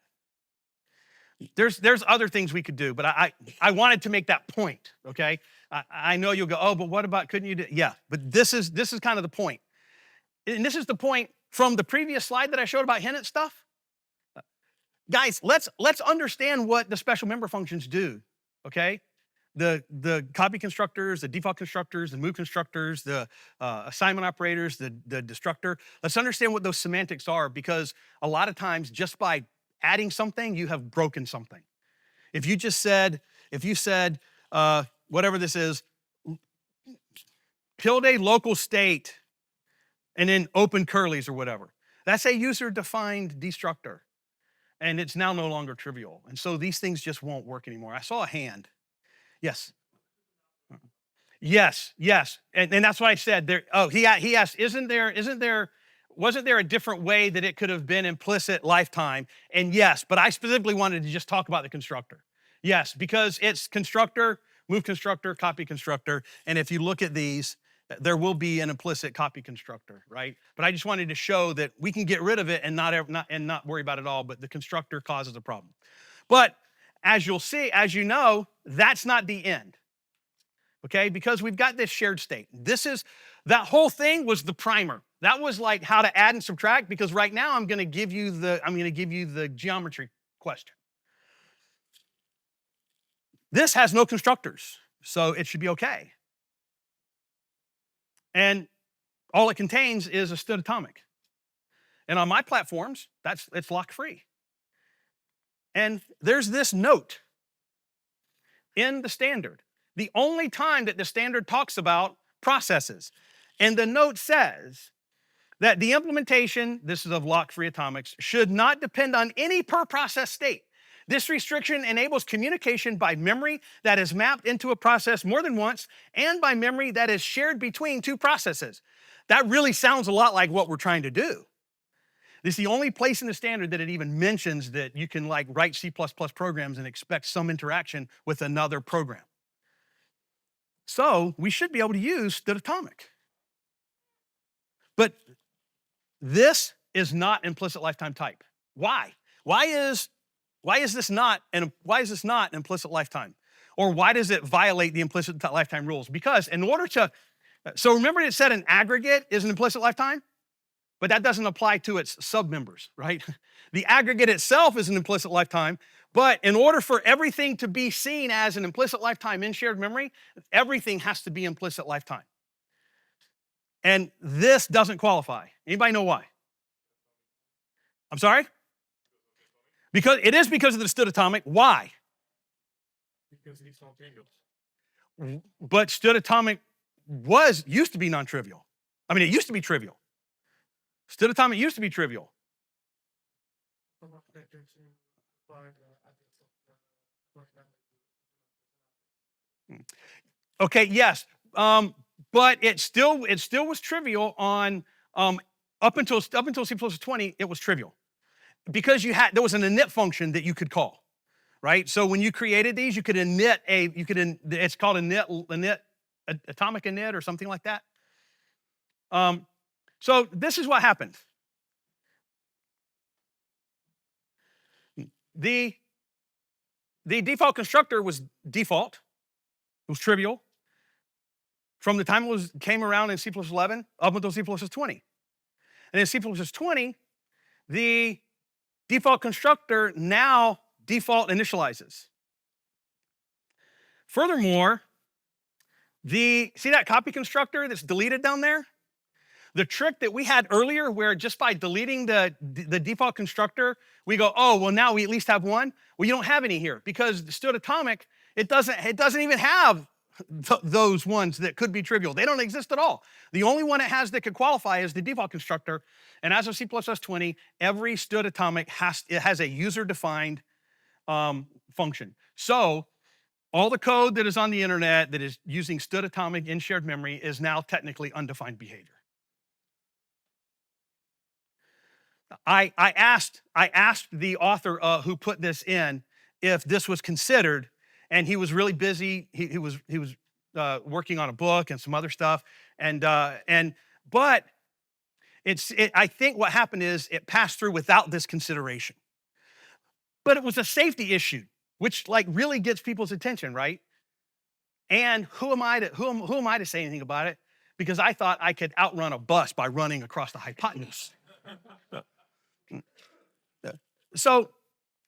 There's other things we could do, but I wanted to make that point, okay? I know you'll go, oh, but what about, couldn't you do? Yeah, but this is kind of the point. And this is the point from the previous slide that I showed about Hennett stuff. Guys, let's understand what the special member functions do, okay? The copy constructors, the default constructors, the move constructors, the assignment operators, the destructor. Let's understand what those semantics are, because a lot of times just by adding something, you have broken something. If you said, whatever this is, tilde local state, and then open curlies or whatever, that's a user-defined destructor. and it's now no longer trivial. And so these things just won't work anymore. I saw a hand. Yes. Yes. And that's what I said. There. Oh, he asked, wasn't there a different way that it could have been implicit lifetime? And yes, but I specifically wanted to just talk about the constructor. Yes, because it's constructor, move constructor, copy constructor. And if you look at these, there will be an implicit copy constructor, right? But I just wanted to show that we can get rid of it and not worry about it all, but the constructor causes a problem. But as you'll see, as you know, that's not the end. Okay, because we've got this shared state. That whole thing was the primer. That was like how to add and subtract, because right now I'm going to give you the geometry question. This has no constructors, so it should be okay. And all it contains is a stood atomic. And on my platforms, it's lock-free. And there's this note in the standard. The only time that the standard talks about processes. And the note says that the implementation, this is of lock-free atomics, should not depend on any per-process state. This restriction enables communication by memory that is mapped into a process more than once and by memory that is shared between two processes. That really sounds a lot like what we're trying to do. This is the only place in the standard that it even mentions that you can like write C++ programs and expect some interaction with another program. So we should be able to use stood atomic. But this is not implicit lifetime type. Why? Why is this not an implicit lifetime? Or why does it violate the implicit lifetime rules? Because so remember it said an aggregate is an implicit lifetime, but that doesn't apply to its submembers, right? The aggregate itself is an implicit lifetime, but in order for everything to be seen as an implicit lifetime in shared memory, everything has to be implicit lifetime. And this doesn't qualify. Anybody know why? I'm sorry? Because of the stood atomic. Why? Because it's non-trivial. But stood atomic used to be non-trivial. I mean, it used to be trivial. Stood atomic used to be trivial. Okay, yes. But it still was trivial on up until C++20, it was trivial. Because there was an init function that you could call, right? So when you created these, you could init it's called init, atomic init or something like that. So this is what happened. The default constructor was default. It was trivial. From the time it came around in C++11 up until C++20. And in C++20, the default constructor now default initializes. Furthermore, see that copy constructor that's deleted down there? The trick that we had earlier where just by deleting the default constructor, we go, oh, well, now we at least have one. Well, you don't have any here because the stood atomic, it doesn't even have those ones that could be trivial. They don't exist at all. The only one it has that could qualify is the default constructor. And as of C++20, every stood atomic has a user-defined function. So all the code that is on the internet that is using stood atomic in shared memory is now technically undefined behavior. I asked the author who put this in if this was considered, and he was really busy. He was working on a book and some other stuff, but I think what happened is it passed through without this consideration. But it was a safety issue, which like really gets people's attention, right? And who am I to say anything about it? Because I thought I could outrun a bus by running across the hypotenuse. So,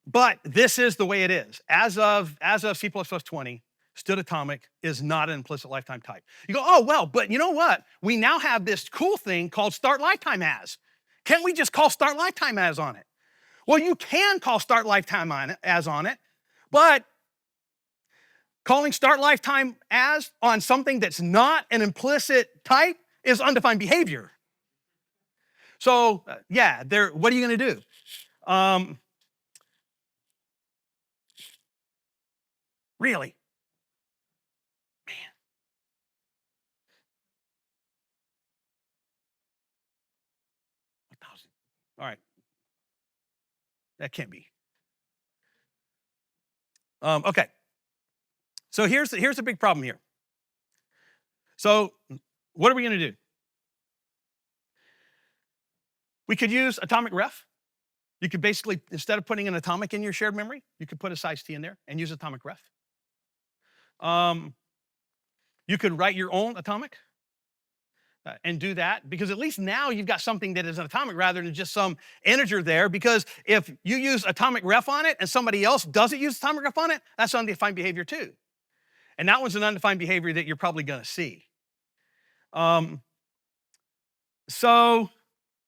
but this is the way it is. As of C++20, stood atomic is not an implicit lifetime type. You go, oh, well, but you know what? We now have this cool thing called start lifetime as. Can't we just call start lifetime as on it? Well, you can call start lifetime as on it, but calling start lifetime as on something that's not an implicit type is undefined behavior. So, yeah, what are you going to do? Really? Man. 1,000. All right. That can't be. Okay. So here's the big problem here. So what are we going to do? We could use atomic ref. You could basically, instead of putting an atomic in your shared memory, you could put a size T in there and use atomic ref. You could write your own atomic and do that, because at least now you've got something that is an atomic rather than just some integer there, because if you use atomic ref on it and somebody else doesn't use atomic ref on it, that's undefined behavior too. And that one's an undefined behavior that you're probably going to see. So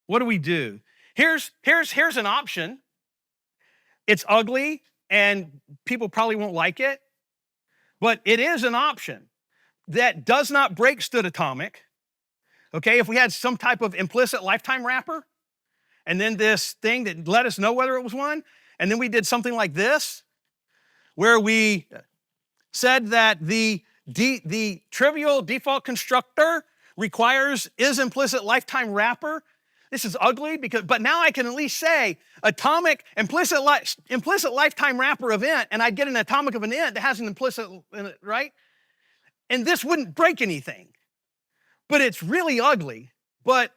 what do we do? Here's an option. It's ugly and people probably won't like it, but it is an option that does not break stood atomic. Okay, if we had some type of implicit lifetime wrapper, and then this thing that let us know whether it was one, and then we did something like this, where we said that the trivial default constructor requires is implicit lifetime wrapper. This is ugly, but now I can at least say atomic implicit lifetime wrapper event, and I'd get an atomic of an int that has an implicit in it, right? And this wouldn't break anything. But it's really ugly. But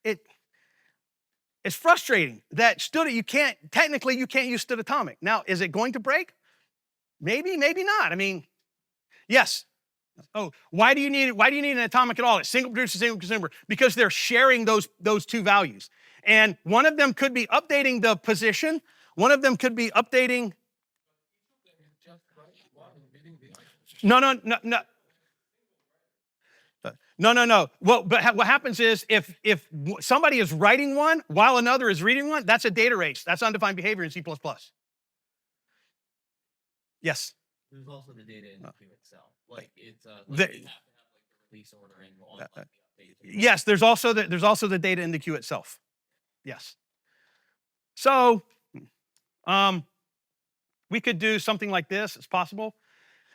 it's frustrating that you can't use stood atomic. Now, is it going to break? Maybe, maybe not. I mean, yes. Oh, why do you need an atomic at all? It's single producer, single consumer, because they're sharing those two values. And one of them could be updating the position. One of them could be updating. No. No. Well, but what happens is if somebody is writing one while another is reading one, that's a data race. That's undefined behavior in C++. Yes. There's also the data in the queue itself. Like it's you have to have like the release ordering on like the updates. Yes, there's also the data in the queue itself. Yes. So we could do something like this. It's possible.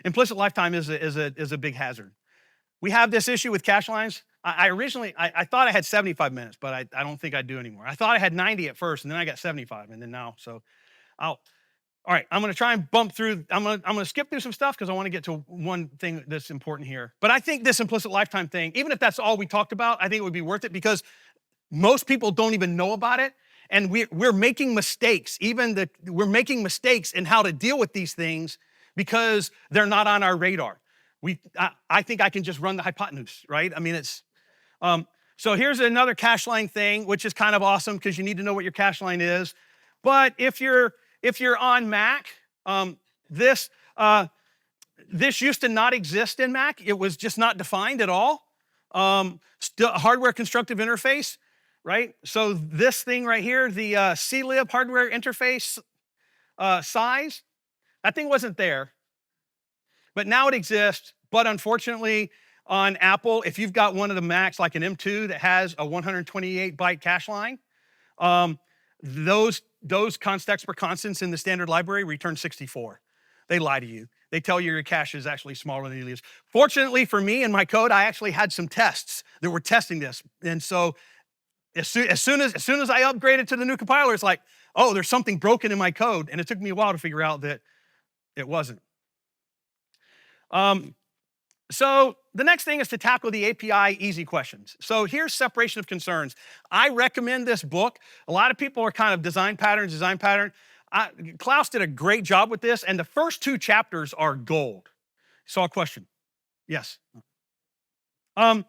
Implicit lifetime is a big hazard. We have this issue with cache lines. I thought I had 75 minutes, but I don't think I do anymore. I thought I had 90 at first, and then I got 75, and then now, so all right, I'm going to try and bump through. I'm going to skip through some stuff because I want to get to one thing that's important here. But I think this implicit lifetime thing, even if that's all we talked about, I think it would be worth it because most people don't even know about it, and we're making mistakes. We're making mistakes in how to deal with these things because they're not on our radar. I think I can just run the hypotenuse, right? I mean, it's so here's another cache line thing, which is kind of awesome because you need to know what your cache line is. But if you're on Mac, this used to not exist in Mac. It was just not defined at all. Still hardware constructive interface, right? So this thing right here, the CLib hardware interface size, that thing wasn't there. But now it exists, but unfortunately on Apple, if you've got one of the Macs like an M2 that has a 128-byte cache line, those context per constants in the standard library return 64. They lie to you. They tell you your cache is actually smaller than it is. Fortunately for me in my code, I actually had some tests that were testing this. And so as soon as I upgraded to the new compiler, it's like, oh, there's something broken in my code. And it took me a while to figure out that it wasn't. So the next thing is to tackle the API easy questions. So here's separation of concerns. I recommend this book. A lot of people are kind of design pattern. Klaus did a great job with this, and the first 2 chapters are gold. Saw a question? Yes. One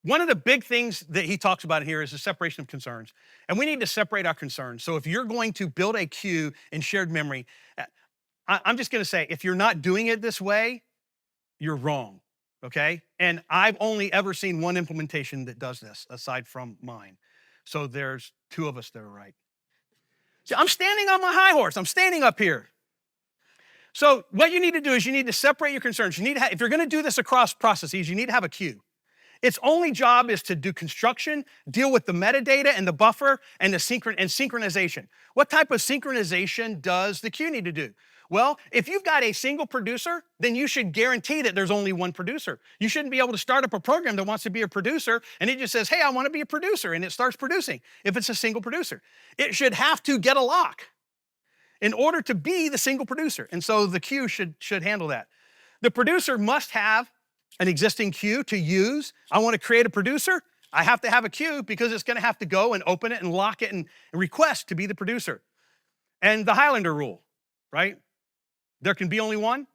of the big things that he talks about here is the separation of concerns. And we need to separate our concerns. So if you're going to build a queue in shared memory, I'm just going to say, if you're not doing it this way, you're wrong, okay? And I've only ever seen one implementation that does this, aside from mine. So there's 2 of us that are right. See, I'm standing on my high horse. I'm standing up here. So what you need to do is you need to separate your concerns. You need to if you're going to do this across processes, you need to have a queue. Its only job is to do construction, deal with the metadata and the buffer and the synchronization. What type of synchronization does the queue need to do? Well, if you've got a single producer, then you should guarantee that there's only one producer. You shouldn't be able to start up a program that wants to be a producer and it just says, hey, I want to be a producer, and it starts producing if it's a single producer. It should have to get a lock in order to be the single producer. And so the queue should handle that. The producer must have an existing queue to use. I want to create a producer. I have to have a queue because it's going to have to go and open it and lock it and request to be the producer. And the Highlander rule, right? There can be only one.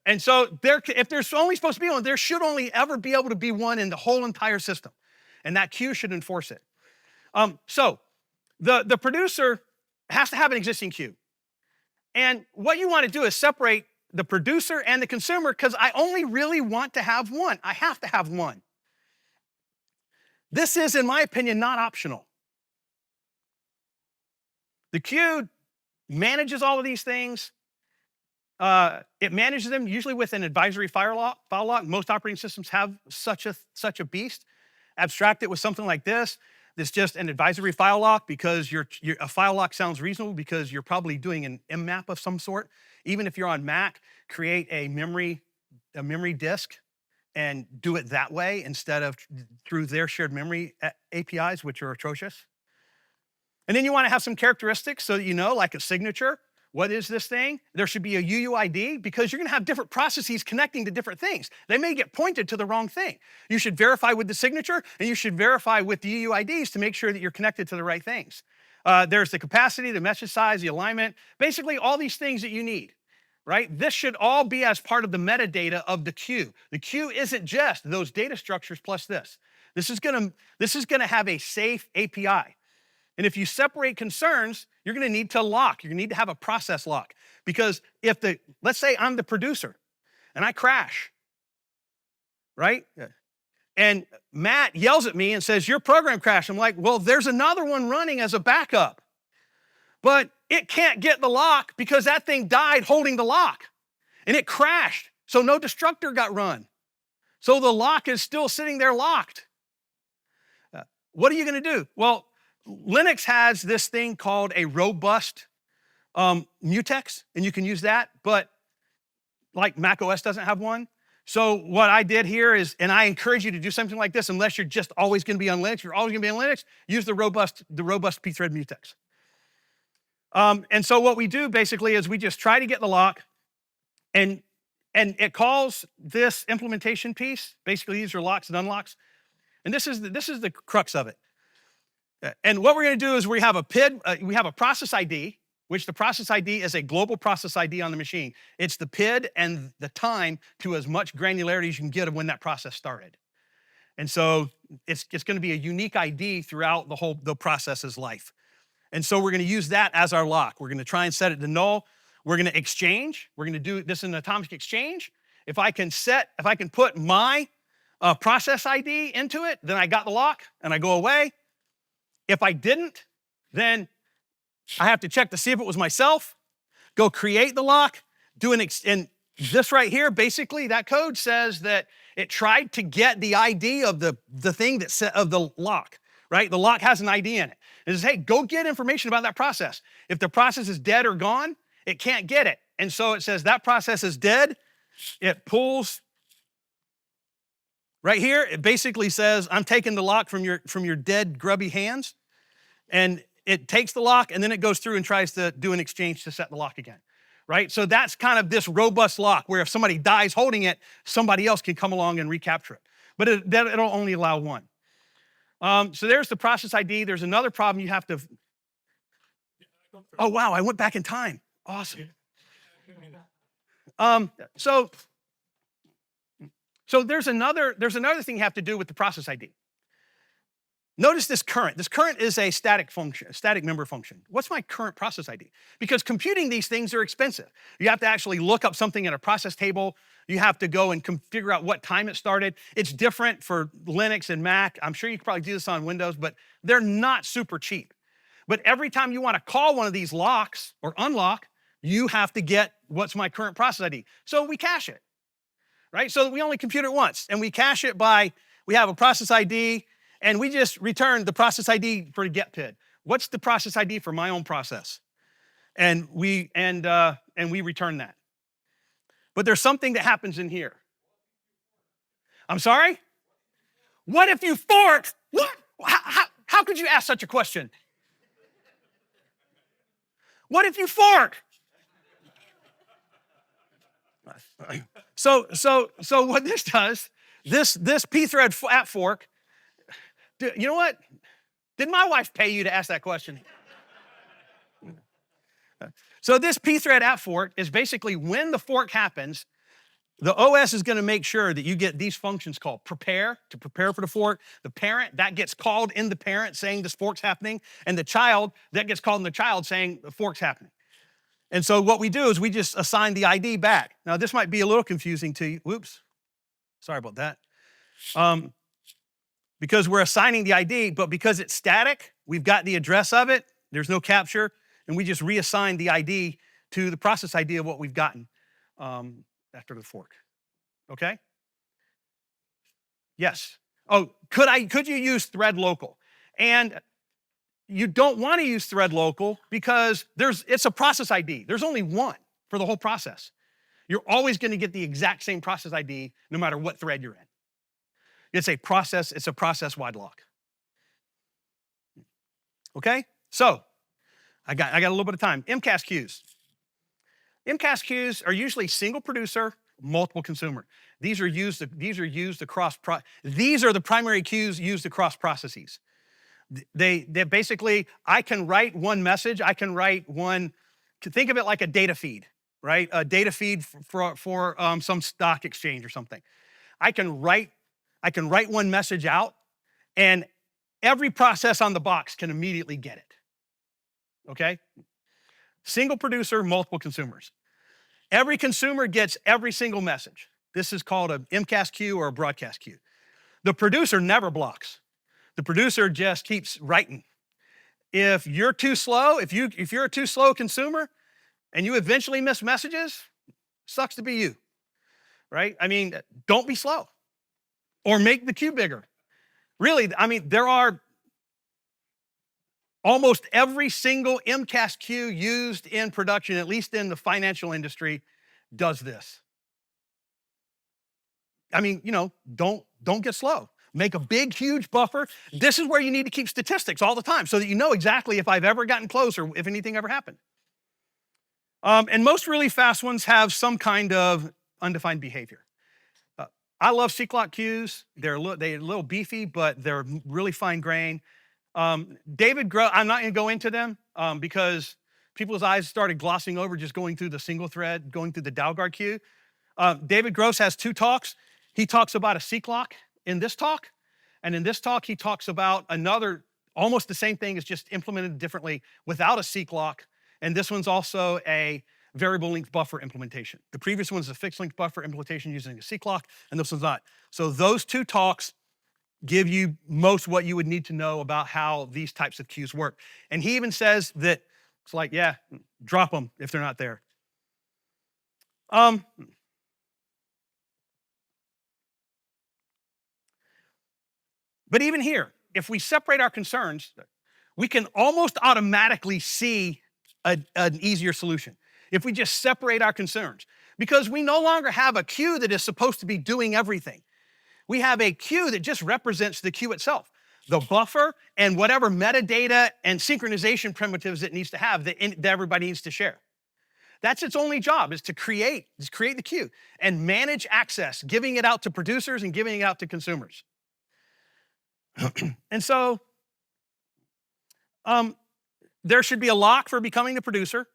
And so if there's only supposed to be one, there should only ever be able to be one in the whole entire system. And that queue should enforce it. So the producer has to have an existing queue. And what you want to do is separate the producer and the consumer, because I only really want to have one. I have to have one. This is, in my opinion, not optional. The queue manages all of these things. It manages them usually with an advisory file lock. Most operating systems have such a beast. Abstract it with something like this. It's just an advisory file lock because a file lock sounds reasonable because you're probably doing an mmap of some sort. Even if you're on Mac, create a memory disk and do it that way instead of through their shared memory APIs, which are atrocious. And then you want to have some characteristics so that you know, like a signature. What is this thing? There should be a UUID because you're going to have different processes connecting to different things. They may get pointed to the wrong thing. You should verify with the signature, and you should verify with the UUIDs to make sure that you're connected to the right things. There's the capacity, the message size, the alignment, basically all these things that you need, right? This should all be as part of the metadata of the queue. The queue isn't just those data structures plus this. This is gonna have a safe API. And if you separate concerns, you're going to need to lock. You're going to need to have a process lock. Because let's say I'm the producer and I crash, right? And Matt yells at me and says, your program crashed. I'm like, well, there's another one running as a backup. But it can't get the lock because that thing died holding the lock. And it crashed. So no destructor got run. So the lock is still sitting there locked. What are you going to do? Well, Linux has this thing called a robust mutex, and you can use that, but like Mac OS doesn't have one. So what I did here is, and I encourage you to do something like this unless you're just always going to be on Linux. If you're always going to be on Linux, use the robust pthread mutex. And so what we do basically is we just try to get the lock, and it calls this implementation piece. Basically, these are locks and unlocks, and this is the crux of it. And what we're going to do is we have a PID, we have a process ID, which the process ID is a global process ID on the machine. It's the PID and the time to as much granularity as you can get of when that process started. And so it's going to be a unique ID throughout the process's life. And so we're going to use that as our lock. We're going to try and set it to null. We're going to exchange. We're going to do this in an atomic exchange. If I can put my process ID into it, then I got the lock and I go away. If I didn't, then I have to check to see if it was myself, go create the lock, and this right here, basically that code says that it tried to get the ID of the thing of the lock, right? The lock has an ID in it. It says, hey, go get information about that process. If the process is dead or gone, it can't get it. And so it says that process is dead. It pulls right here. It basically says, I'm taking the lock from your dead, grubby hands. And it takes the lock, and then it goes through and tries to do an exchange to set the lock again, right? So that's kind of this robust lock where if somebody dies holding it, somebody else can come along and recapture it. But it'll only allow one. So there's the process ID. There's another problem you have to... Oh, wow, I went back in time. Awesome. So there's another thing you have to do with the process ID. Notice this current. This current is a static function, a static member function. What's my current process ID? Because computing these things are expensive. You have to actually look up something in a process table. You have to go and figure out what time it started. It's different for Linux and Mac. I'm sure you could probably do this on Windows, but they're not super cheap. But every time you want to call one of these locks or unlock, you have to get what's my current process ID. So we cache it, right? So we only compute it once, and we cache it by we have a process ID, and we just return the process ID for the get PID. What's the process ID for my own process? And we return that. But there's something that happens in here. I'm sorry? What if you fork? What? How could you ask such a question? What if you fork? So what this does, this pthread at fork, you know what? Did my wife pay you to ask that question? So this pthread at fork is basically when the fork happens, the OS is going to make sure that you get these functions called prepare, to prepare for the fork. The parent, that gets called in the parent saying this fork's happening. And the child, that gets called in the child saying the fork's happening. And so what we do is we just assign the ID back. Now, this might be a little confusing to you. Whoops. Sorry about that. Because we're assigning the ID, but because it's static, we've got the address of it. There's no capture. And we just reassign the ID to the process ID of what we've gotten after the fork. Okay? Yes. Oh, could you use thread local? And you don't want to use thread local because it's a process ID. There's only one for the whole process. You're always going to get the exact same process ID no matter what thread you're in. It's a process-wide lock. Okay? So, I got a little bit of time. MCAS queues. MCAS queues are usually single producer, multiple consumer. These are used across these are the primary queues used across processes. They basically, I can write one message, I can write one, think of it like a data feed, right? A data feed for some stock exchange or something. I can write one message out, and every process on the box can immediately get it. Okay? Single producer, multiple consumers. Every consumer gets every single message. This is called an MCAS queue or a broadcast queue. The producer never blocks. The producer just keeps writing. If you're too slow, if you're a too slow consumer and you eventually miss messages, sucks to be you, right? I mean, don't be slow or make the queue bigger. Really, I mean, there are almost every single MCAS queue used in production, at least in the financial industry, does this. I mean, don't get slow. Make a big, huge buffer. This is where you need to keep statistics all the time so that you know exactly if I've ever gotten close or if anything ever happened. And most really fast ones have some kind of undefined behavior. I love C-clock queues. They're a little beefy, but they're really fine grained. David Gross, I'm not going to go into them because people's eyes started glossing over just going through the single thread, going through the Daugaard queue. David Gross has 2 talks. He talks about a C-clock in this talk, and in this talk he talks about another, almost the same thing, is just implemented differently without a C-clock, and this one's also a variable length buffer implementation. The previous one's a fixed length buffer implementation using a C-clock, and this one's not. So those 2 talks give you most what you would need to know about how these types of queues work. And he even says that it's like, yeah, drop them if they're not there. But even here, if we separate our concerns, we can almost automatically see an easier solution if we just separate our concerns, because we no longer have a queue that is supposed to be doing everything. We have a queue that just represents the queue itself, the buffer and whatever metadata and synchronization primitives it needs to have that everybody needs to share. That's its only job, is to create the queue and manage access, giving it out to producers and giving it out to consumers. And so there should be a lock for becoming the producer,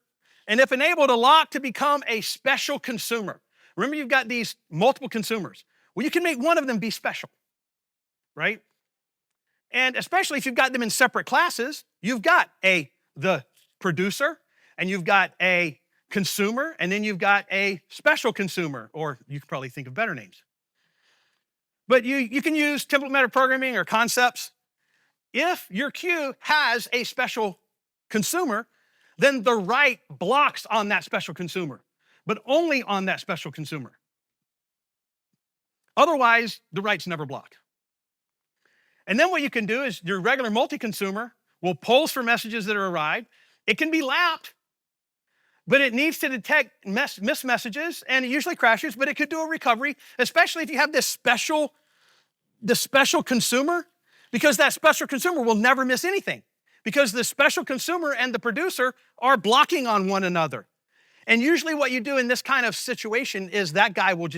and if enabled, a lock to become a special consumer. Remember, you've got these multiple consumers. Well, you can make one of them be special, right? And especially if you've got them in separate classes, you've got the producer, and you've got a consumer, and then you've got a special consumer, or you could probably think of better names. But you can use template meta programming or concepts. If your queue has a special consumer, then the write blocks on that special consumer, but only on that special consumer. Otherwise, the writes never block. And then what you can do is your regular multi-consumer will pulse for messages that are arrived. It can be lapped, but it needs to detect missed messages, and it usually crashes, but it could do a recovery, especially if you have the special consumer, because that special consumer will never miss anything, because the special consumer and the producer are blocking on one another. And usually what you do in this kind of situation is that guy will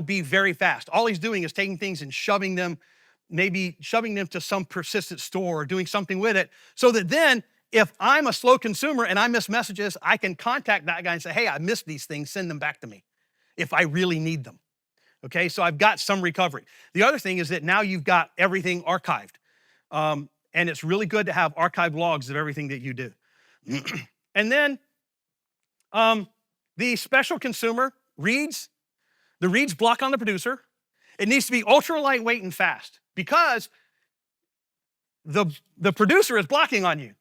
be very fast. All he's doing is taking things and shoving them to some persistent store or doing something with it, so that then if I'm a slow consumer and I miss messages, I can contact that guy and say, hey, I missed these things, send them back to me if I really need them. Okay, so I've got some recovery. The other thing is that now you've got everything archived. And it's really good to have archived logs of everything that you do. And then the special consumer reads, the reads block on the producer. It needs to be ultra lightweight and fast, because the producer is blocking on you.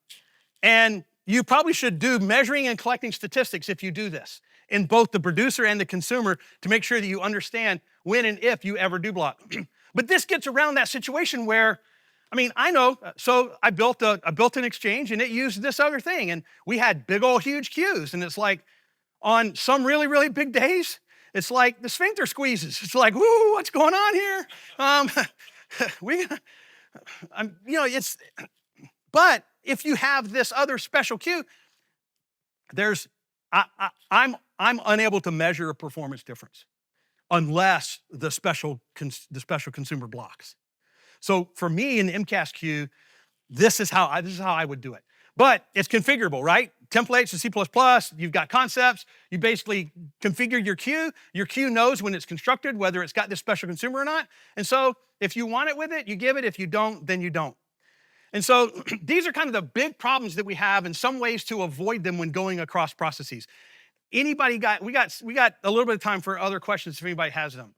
And you probably should do measuring and collecting statistics if you do this in both the producer and the consumer, to make sure that you understand when and if you ever do block. But this gets around that situation where, I mean, I know, so I built an exchange and it used this other thing, and we had big old huge queues, and it's like on some really, really big days, it's like the sphincter squeezes. It's like, woo, what's going on here? But if you have this other special queue, I'm unable to measure a performance difference unless the special consumer blocks. So for me in the MCAS queue, this is how I would do it. But it's configurable, right? Templates in C++, you've got concepts, you basically configure your queue. Your queue knows when it's constructed whether it's got this special consumer or not. And so if you want it with it, you give it. If you don't, then you don't. And so these are kind of the big problems that we have, and some ways to avoid them when going across processes. We got a little bit of time for other questions if anybody has them.